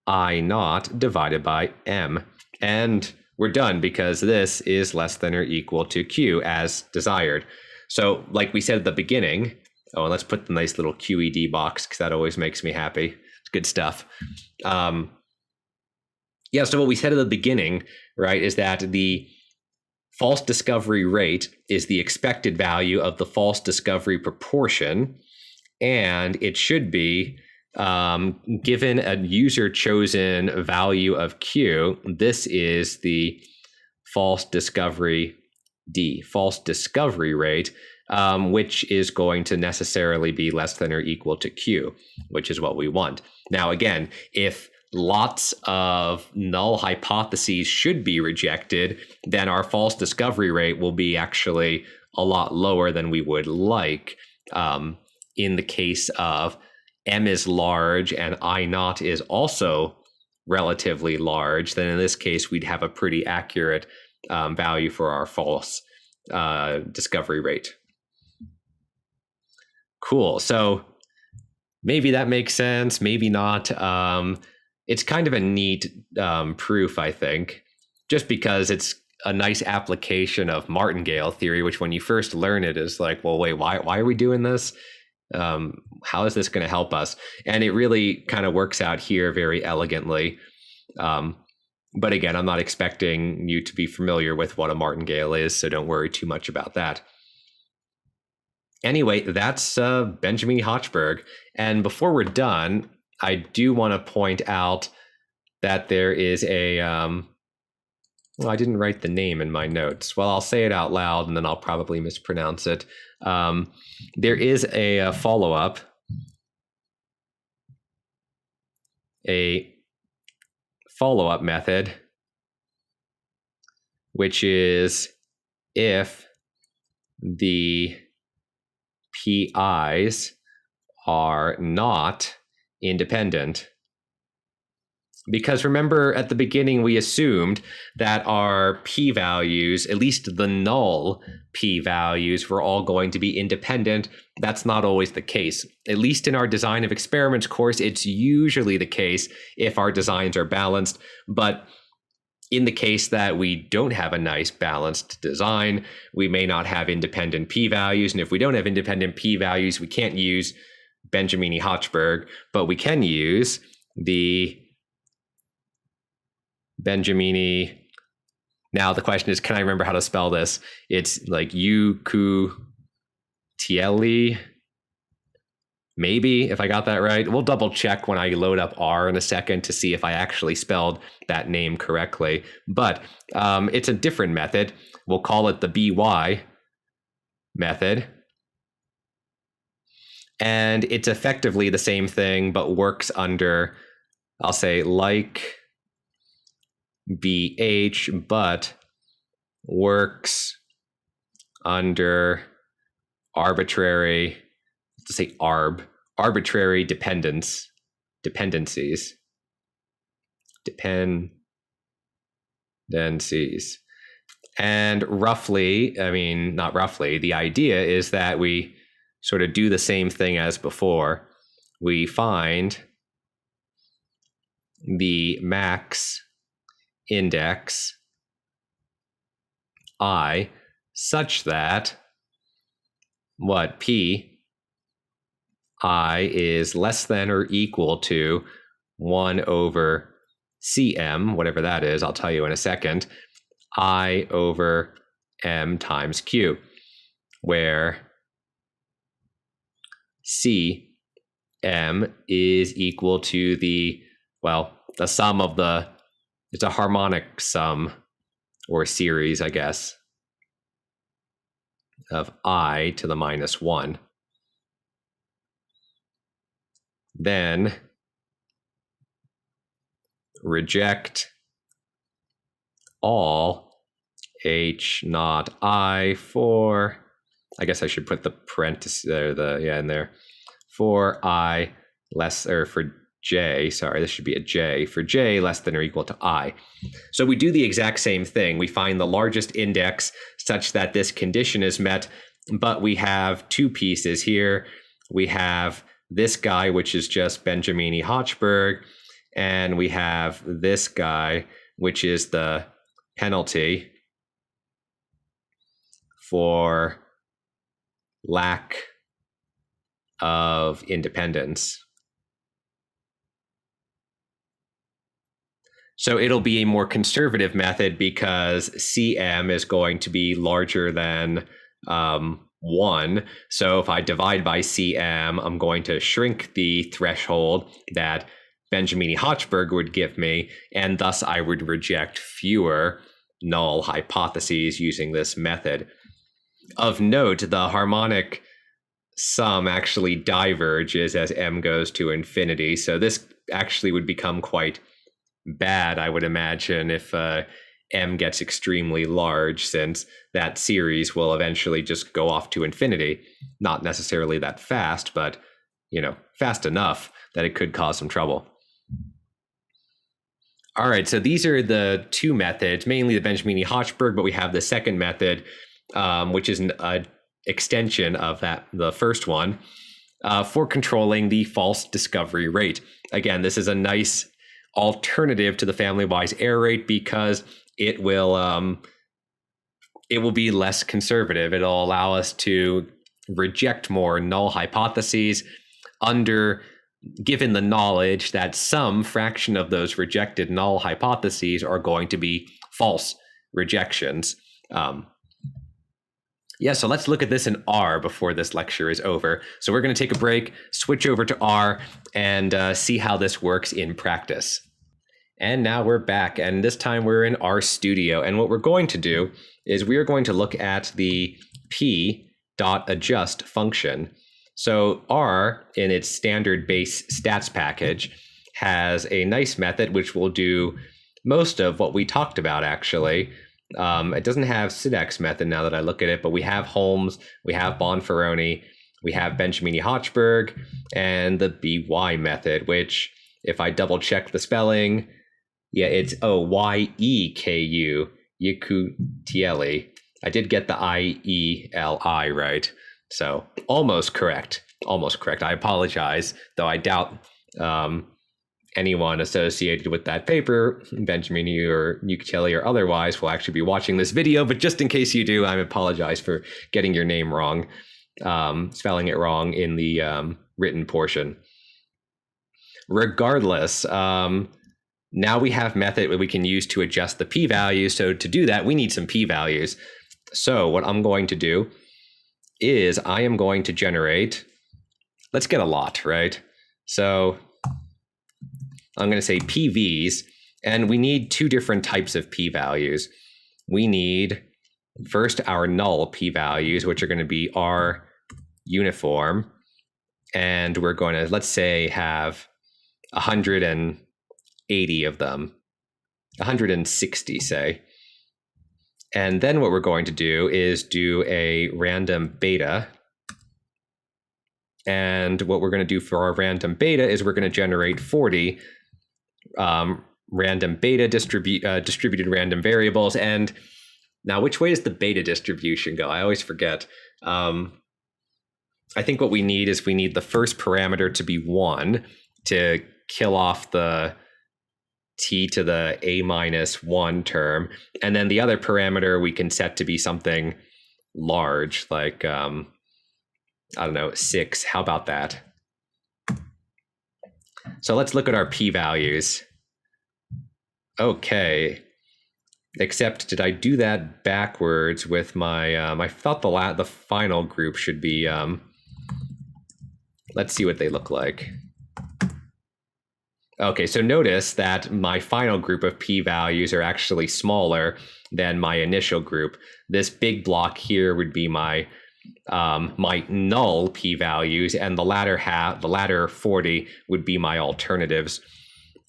Speaker 1: I naught divided by M. And we're done because this is less than or equal to Q as desired. So like we said at the beginning, oh, and let's put the nice little QED box because that always makes me happy. It's good stuff. So what we said at the beginning, right, is that the false discovery rate is the expected value of the false discovery proportion, and it should be given a user chosen value of Q. This is the false discovery D, false discovery rate, which is going to necessarily be less than or equal to Q, which is what we want. Now, again, if lots of null hypotheses should be rejected, then our false discovery rate will be actually a lot lower than we would like. In the case of M is large and I naught is also relatively large, then in this case, we'd have a pretty accurate value for our false discovery rate. Cool. So maybe that makes sense, maybe not. It's kind of a neat proof, I think, just because it's a nice application of martingale theory, which when you first learn it is like, well, wait, why are we doing this? How is this going to help us? And it really kind of works out here very elegantly. But again, I'm not expecting you to be familiar with what a martingale is, so don't worry too much about that. Anyway, that's Benjamini-Hochberg. And before we're done, I do want to point out that there is a, well, I didn't write the name in my notes. Well, I'll say it out loud and then I'll probably mispronounce it. There is a follow-up, method, which is if the PIs are not independent. Because remember, at the beginning, we assumed that our p-values, at least the null p-values, were all going to be independent. That's not always the case. At least in our design of experiments course, it's usually the case if our designs are balanced. But in the case that we don't have a nice balanced design, we may not have independent p-values. And if we don't have independent p-values, we can't use Benjamini-Hochberg, but we can use the Benjamini. Now the question is, can I remember how to spell this? It's like Yekutieli, maybe, if I got that right. We'll double check when I load up R in a second to see if I actually spelled that name correctly. But it's a different method. We'll call it the BY method. And it's effectively the same thing, but works under, I'll say, like BH, but works under arbitrary, let's say arbitrary dependencies. than C's. And roughly, I mean, not roughly, the idea is that we sort of do the same thing as before. We find the max index I such that what P I is less than or equal to 1 over Cm, whatever that is, I'll tell you in a second, I over M times Q, where Cm is equal to the sum of it's a harmonic sum or series, I guess, of I to the minus 1. Then reject all H not I for, I guess I should put the parenthesis there, in there, for I less, or for J, sorry, this should be a J, for J less than or equal to I. So we do the exact same thing. We find the largest index such that this condition is met, but we have two pieces here. We have this guy, which is just Benjamini-Hochberg, and we have this guy, which is the penalty for lack of independence. So it'll be a more conservative method because Cm is going to be larger than 1. So if I divide by Cm, I'm going to shrink the threshold that Benjamini-Hochberg would give me, and thus I would reject fewer null hypotheses using this method. Of note, the harmonic sum actually diverges as m goes to infinity, so this actually would become quite bad, I would imagine, if m gets extremely large, since that series will eventually just go off to infinity. Not necessarily that fast, but fast enough that it could cause some trouble. All right, so these are the two methods, mainly the Benjamini-Hochberg, but we have the second method, which is an extension of the first one, for controlling the false discovery rate. Again, this is a nice alternative to the family-wise error rate because it will be less conservative. It'll allow us to reject more null hypotheses given the knowledge that some fraction of those rejected null hypotheses are going to be false rejections. So let's look at this in R before this lecture is over. So we're going to take a break, switch over to R, and see how this works in practice. And now we're back, and this time we're in Rstudio. And what we're going to do is we are going to look at the p.adjust function. So R, in its standard base stats package, has a nice method which will do most of what we talked about, actually. It doesn't have Sidek's method now that I look at it, but we have Holmes, we have Bonferroni, we have Benjamini-Hochberg, and the BY method, which, if I double check the spelling, it's Yekutieli. I did get the IELI right, so almost correct. I apologize, though I doubt anyone associated with that paper, Benjamini or Yekutieli or otherwise, will actually be watching this video. But just in case you do, I apologize for getting your name wrong, spelling it wrong in the written portion. Regardless, now we have method that we can use to adjust the p-value. So to do that, we need some p-values. So what I'm going to do is I am going to generate, let's get a lot, right? So I'm going to say PVs, and we need two different types of p-values. We need first our null p-values, which are going to be R uniform, and we're going to, let's say, have 180 of them, 160, say. And then what we're going to do is do a random beta. And what we're going to do for our random beta is we're going to generate 40 random beta distributed random variables. And now, which way does the beta distribution go? I always forget. I think what we need is we need the first parameter to be 1 to kill off the t to the a minus 1 term. And then the other parameter we can set to be something large, like, I don't know, 6. How about that? So let's look at our p-values. Okay. Except, did I do that backwards with my, I thought the final group should be, let's see what they look like. Okay, so notice that my final group of p-values are actually smaller than my initial group. This big block here would be my my null p-values, and the latter 40 would be my alternatives.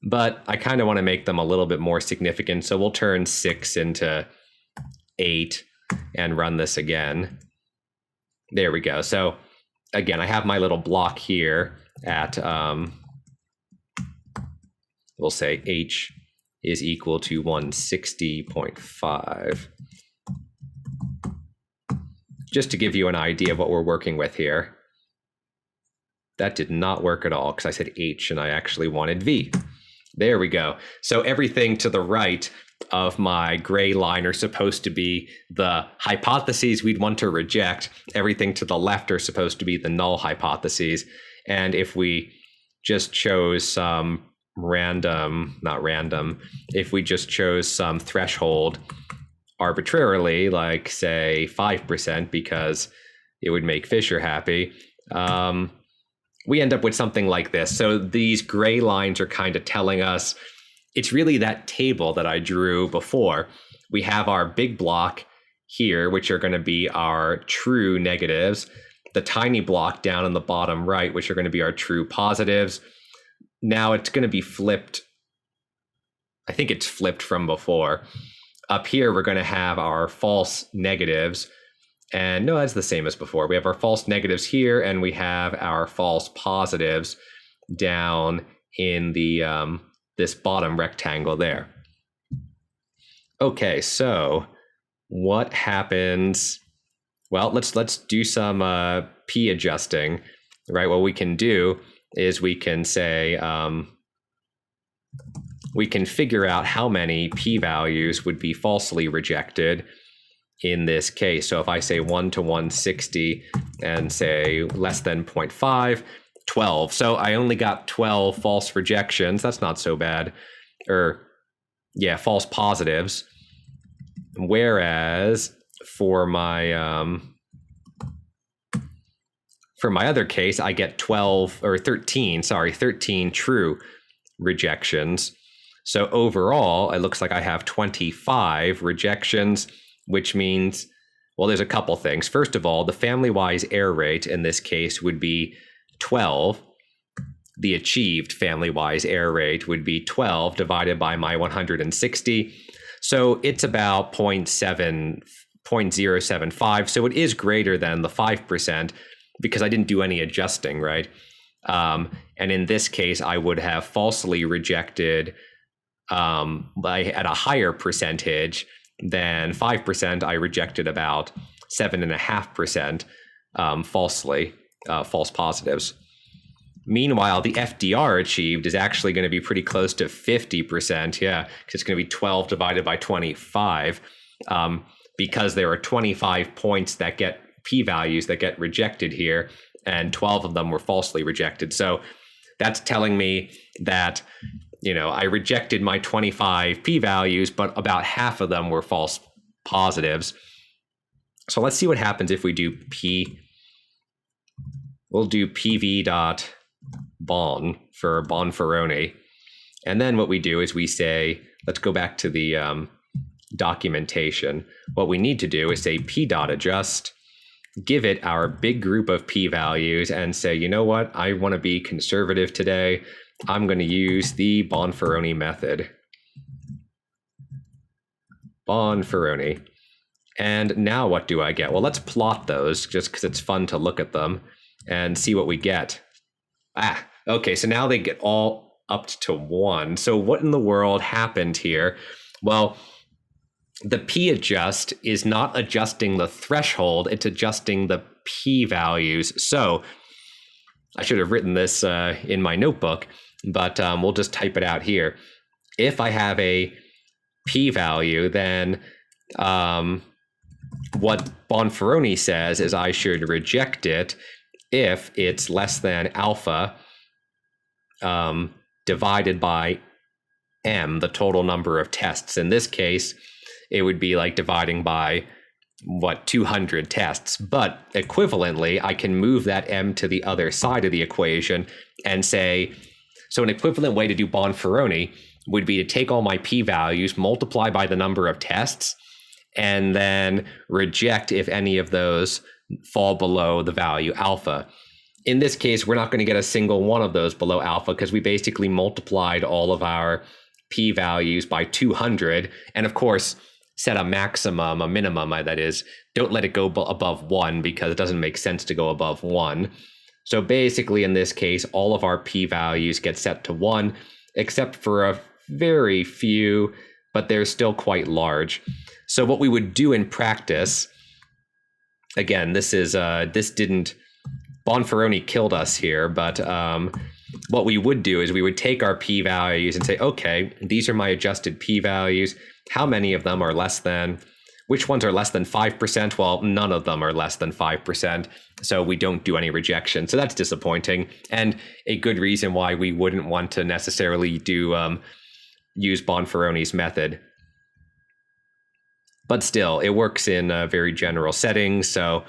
Speaker 1: But I kind of want to make them a little bit more significant, so we'll turn 6 into 8 and run this again. There we go. So again, I have my little block here at, we'll say h is equal to 160.5. Just to give you an idea of what we're working with here. That did not work at all because I said h and I actually wanted v. There we go. So everything to the right of my gray line are supposed to be the hypotheses we'd want to reject. Everything to the left are supposed to be the null hypotheses. And if we just chose some if we just chose some threshold arbitrarily, like say 5%, because it would make Fisher happy, we end up with something like this. So these gray lines are kind of telling us it's really that table that I drew before. We have our big block here, which are going to be our true negatives, the tiny block down in the bottom right, which are going to be our true positives. Now it's going to be flipped. I think it's flipped from before. Up here, we're going to have our false negatives. And no, that's the same as before. We have our false negatives here, and we have our false positives down in the this bottom rectangle there. Okay, so what happens? Well, let's do some p adjusting, right? What we can do is we can say we can figure out how many p-values would be falsely rejected in this case. So if I say 1 to 160 and say less than 0.5, 12. So I only got 12 false rejections. That's not so bad. Or yeah, false positives. Whereas for my other case, I get 13 true rejections. So overall, it looks like I have 25 rejections, which means, well, there's a couple things. First of all, the family-wise error rate in this case would be 12. The achieved family-wise error rate would be 12 divided by my 160. So it's about 0.075. So it is greater than the 5% because I didn't do any adjusting, right? And in this case, I would have falsely rejected at a higher percentage than 5%. I rejected about 7.5% falsely, false positives. Meanwhile, the FDR achieved is actually going to be pretty close to 50%. Yeah, because it's going to be 12 divided by 25, because there are 25 points that get p-values that get rejected here, and 12 of them were falsely rejected. So that's telling me that, you know, I rejected my 25 p-values, but about half of them were false positives. So let's see what happens if we do p. We'll do pv dot bon for Bonferroni. And then what we do is we say, let's go back to the documentation. What we need to do is say p dot adjust, give it our big group of p-values, and say, you know what, I want to be conservative today. I'm going to use the Bonferroni method. Bonferroni. And now what do I get? Well, let's plot those just because it's fun to look at them and see what we get. Okay, so now they get all up to 1. So what in the world happened here? Well, the p-adjust is not adjusting the threshold, it's adjusting the p-values. So I should have written this in my notebook, but we'll just type it out here. If I have a p-value, then what Bonferroni says is I should reject it if it's less than alpha divided by m, the total number of tests. In this case, it would be like dividing by 200 tests. But equivalently, I can move that m to the other side of the equation and say, so an equivalent way to do Bonferroni would be to take all my p-values, multiply by the number of tests, and then reject if any of those fall below the value alpha. In this case, we're not going to get a single one of those below alpha because we basically multiplied all of our p-values by 200. And of course, set a maximum, a minimum, that is, don't let it go above 1 because it doesn't make sense to go above 1. So basically, in this case, all of our p-values get set to 1, except for a very few, but they're still quite large. So what we would do in practice, again, Bonferroni killed us here, but what we would do is we would take our p-values and say, okay, these are my adjusted p-values. How many of them are less than, which ones are less than 5%? Well, none of them are less than 5%, so we don't do any rejection. So that's disappointing, and a good reason why we wouldn't want to necessarily use Bonferroni's method. But still, it works in very general settings, so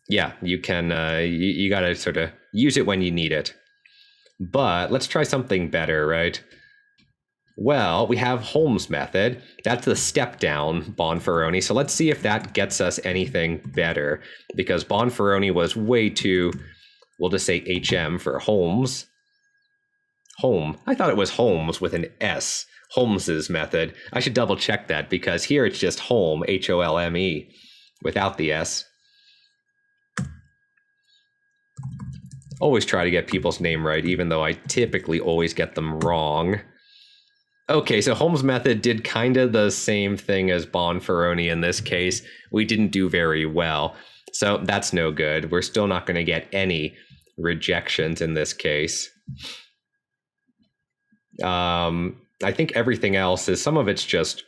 Speaker 1: yeah, you can, you got to sort of use it when you need it. But let's try something better, right? Well, we have Holmes method. That's the step down Bonferroni. So let's see if that gets us anything better, because Bonferroni was way too, we'll just say HM for Holmes. Home. I thought it was Holmes with an S. Holmes's method. I should double check that because here it's just Holme, Holme, without the S. Always try to get people's name right, even though I typically always get them wrong. Okay, so Holmes method did kind of the same thing as Bonferroni in this case. We didn't do very well, so that's no good. We're still not going to get any rejections in this case. I think everything else is, some of it's just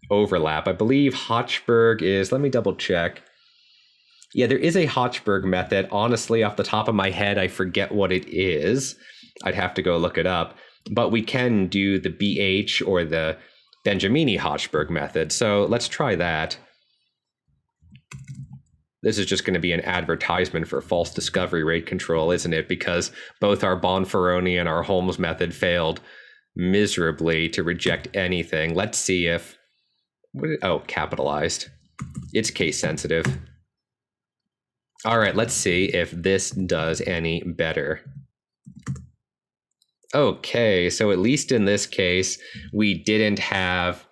Speaker 1: overlap. I believe Hatchberg is, let me double check. Yeah, there is a Hatchberg method. Honestly, off the top of my head, I forget what it is. I'd have to go look it up. But we can do the BH or the Benjamini-Hochberg method. So let's try that. This is just going to be an advertisement for false discovery rate control, isn't it? Because both our Bonferroni and our Holmes method failed miserably to reject anything. Let's see if, oh, capitalized. It's case sensitive. All right, let's see if this does any better. Okay, so at least in this case, we didn't have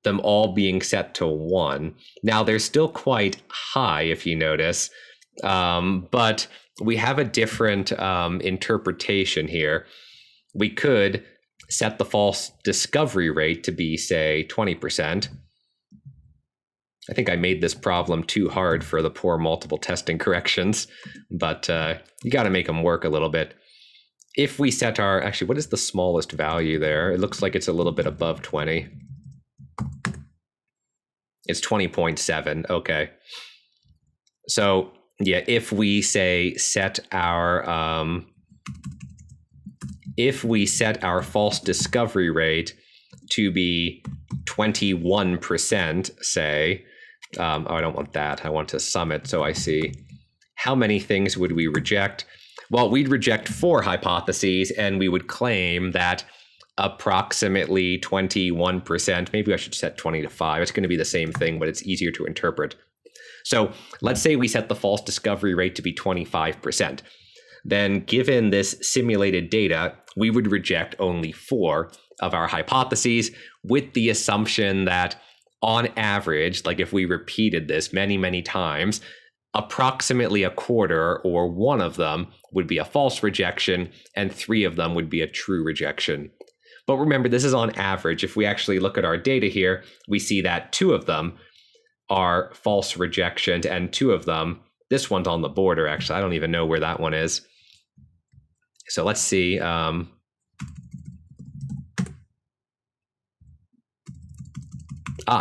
Speaker 1: them all being set to 1. Now, they're still quite high, if you notice, but we have a different interpretation here. We could set the false discovery rate to be, say, 20%. I think I made this problem too hard for the poor multiple testing corrections, but you got to make them work a little bit. If we set our, actually, what is the smallest value there? It looks like it's a little bit above 20. It's 20.7, okay. So yeah, if we say set our false discovery rate to be 21%, say, oh, I don't want that. I want to sum it so I see how many things would we reject. Well, we'd reject 4 hypotheses, and we would claim that approximately 21%, maybe I should set 20 to 5. It's going to be the same thing, but it's easier to interpret. So let's say we set the false discovery rate to be 25%. Then given this simulated data, we would reject only 4 of our hypotheses with the assumption that on average, like if we repeated this many, many times, approximately a quarter or one of them would be a false rejection, and 3 of them would be a true rejection. But remember, this is on average. If we actually look at our data here, we see that 2 of them are false rejections, and 2 of them, this one's on the border, actually. I don't even know where that one is. So let's see.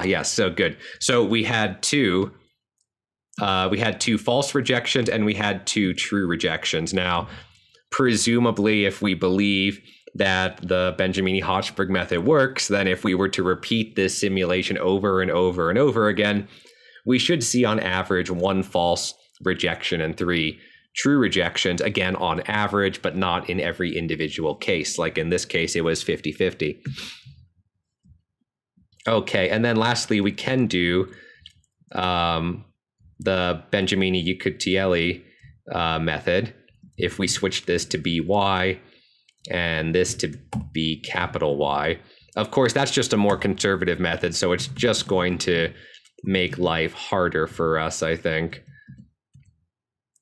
Speaker 1: Yes, so good. So we had 2 false rejections and we had 2 true rejections. Now, presumably, if we believe that the Benjamini-Hochberg method works, then if we were to repeat this simulation over and over and over again, we should see on average 1 false rejection and 3 true rejections, again on average, but not in every individual case. Like in this case, it was 50-50. Okay, and then lastly, we can do the Benjamini-Yekutieli method. If we switch this to by and this to be capital Y. Of course, that's just a more conservative method, so it's just going to make life harder for us, I think.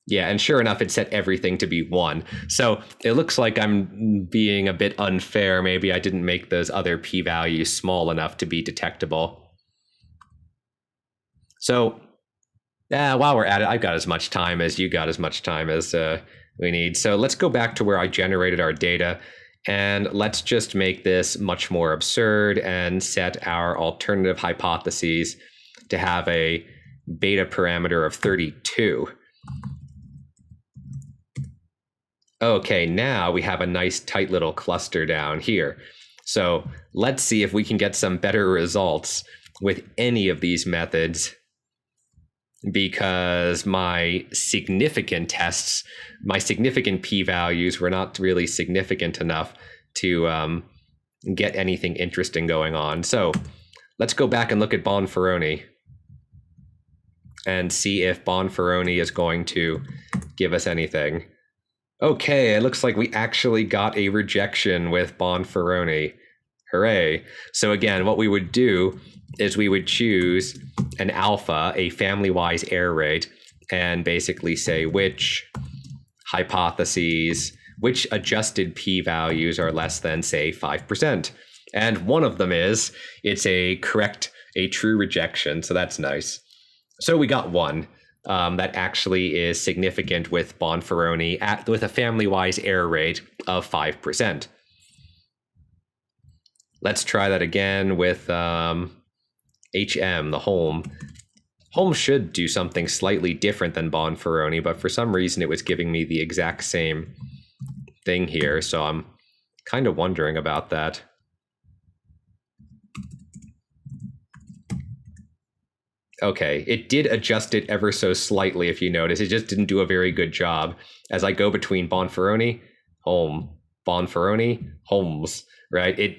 Speaker 1: Yeah, and sure enough, it set everything to be 1. So it looks like I'm being a bit unfair. Maybe I didn't make those other p-values small enough to be detectable. So while we're at it, I've got as much time as you got, as much time as we need. So let's go back to where I generated our data, and let's just make this much more absurd and set our alternative hypotheses to have a beta parameter of 32. Okay, now we have a nice tight little cluster down here. So let's see if we can get some better results with any of these methods, because my significant tests, my significant p-values were not really significant enough to get anything interesting going on. So let's go back and look at Bonferroni and see if Bonferroni is going to give us anything. Okay, it looks like we actually got a rejection with Bonferroni. Hooray. So again, what we would do is we would choose an alpha, a family-wise error rate, and basically say which hypotheses, which adjusted p-values are less than, say, 5%. And one of them is, it's a true rejection, so that's nice. So we got one. That actually is significant with Bonferroni with a family-wise error rate of 5%. Let's try that again with HM, the Holmes. Holmes should do something slightly different than Bonferroni, but for some reason it was giving me the exact same thing here, so I'm kind of wondering about that. Okay, it did adjust it ever so slightly, if you notice. It just didn't do a very good job. As I go between Bonferroni, Holmes, Bonferroni, Holmes, right? It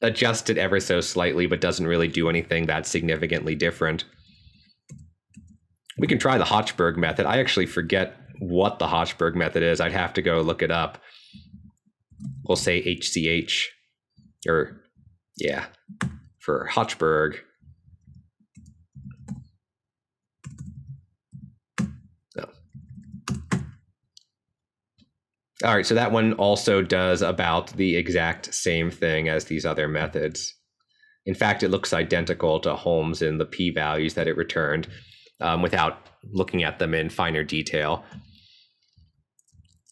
Speaker 1: adjusted ever so slightly, but doesn't really do anything that significantly different. We can try the Hatchberg method. I actually forget what the Hatchberg method is. I'd have to go look it up. We'll say HCH, or yeah, for Hatchberg. All right, so that one also does about the exact same thing as these other methods. In fact, it looks identical to Holmes in the p-values that it returned without looking at them in finer detail.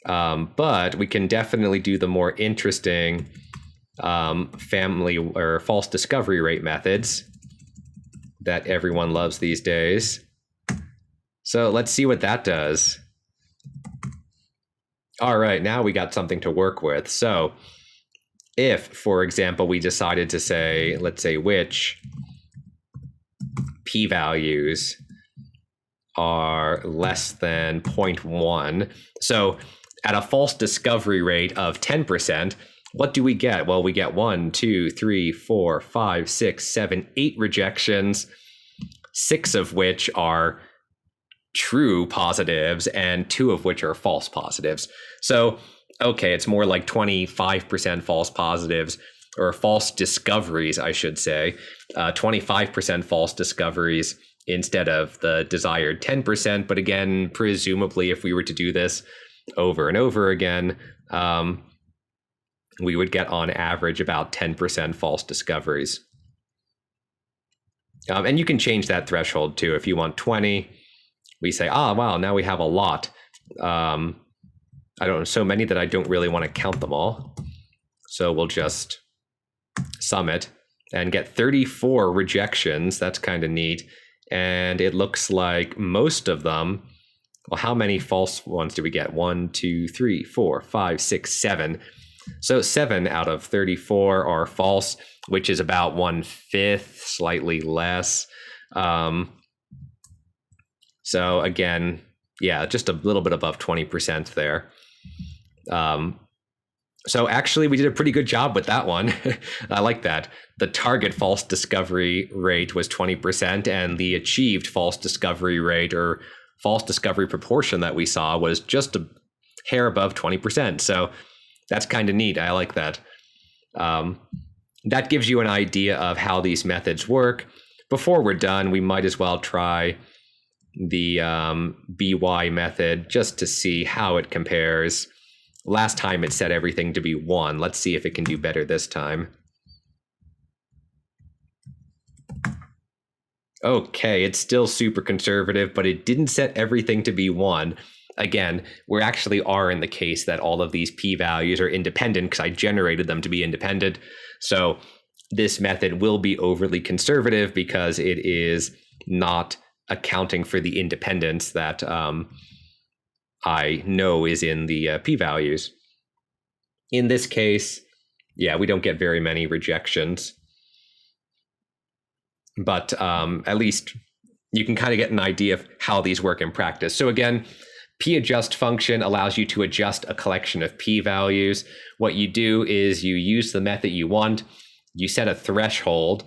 Speaker 1: But we can definitely do the more interesting family or false discovery rate methods that everyone loves these days. So let's see what that does. All right, now we got something to work with. So if, for example, we decided to say, let's say which p-values are less than 0.1. So at a false discovery rate of 10%, what do we get? Well, we get 1, 2, 3, 4, 5, 6, 7, 8 rejections, 6 of which are true positives and 2 of which are false positives. So, okay, it's more like 25% false positives, or false discoveries, I should say. 25% false discoveries instead of the desired 10%. But again, presumably, if we were to do this over and over again, we would get on average about 10% false discoveries. And you can change that threshold too. If you want 20, we say, wow, now we have a lot. I don't know, so many that I don't really want to count them all. So we'll just sum it and get 34 rejections. That's kind of neat. And it looks like most of them, well, how many false ones do we get? 1, 2, 3, 4, 5, 6, 7. So 7 out of 34 are false, which is about 1/5, slightly less. So again, yeah, just a little bit above 20% there. So actually, we did a pretty good job with that one. I like that. The target false discovery rate was 20%, and the achieved false discovery rate or false discovery proportion that we saw was just a hair above 20%. So that's kind of neat. I like that. That gives you an idea of how these methods work. Before we're done, we might as well try the BY method just to see how it compares. Last time it set everything to be 1. Let's see if it can do better this time. Okay, it's still super conservative, but it didn't set everything to be 1. Again, we actually are in the case that all of these p-values are independent because I generated them to be independent. So this method will be overly conservative because it is not accounting for the independence that I know is in the p-values. In this case, yeah, we don't get very many rejections. But at least you can kind of get an idea of how these work in practice. So again, p-adjust function allows you to adjust a collection of p-values. What you do is you use the method you want, you set a threshold,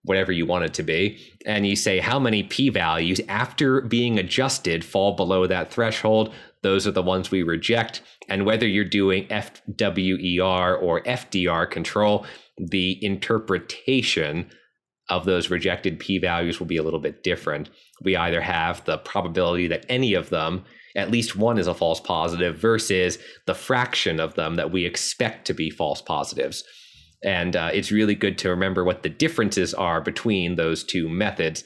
Speaker 1: whatever you want it to be, and you say how many p-values after being adjusted fall below that threshold. Those are the ones we reject. And whether you're doing FWER or FDR control, the interpretation of those rejected p-values will be a little bit different. We either have the probability that any of them, at least one is a false positive, versus the fraction of them that we expect to be false positives. And it's really good to remember what the differences are between those two methods,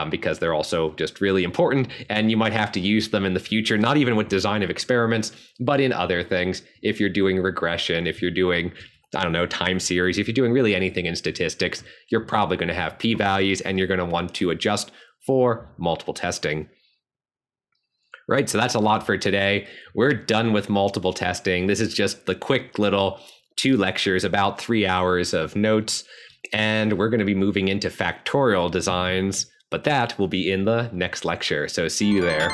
Speaker 1: because they're also just really important, and you might have to use them in the future, not even with design of experiments, but in other things. If you're doing regression, if you're doing, I don't know, time series, if you're doing really anything in statistics, you're probably going to have p-values, and you're going to want to adjust for multiple testing. Right, so that's a lot for today. We're done with multiple testing. This is just the quick little 2 lectures, about 3 hours of notes, and we're going to be moving into factorial designs, but that will be in the next lecture. So see you there.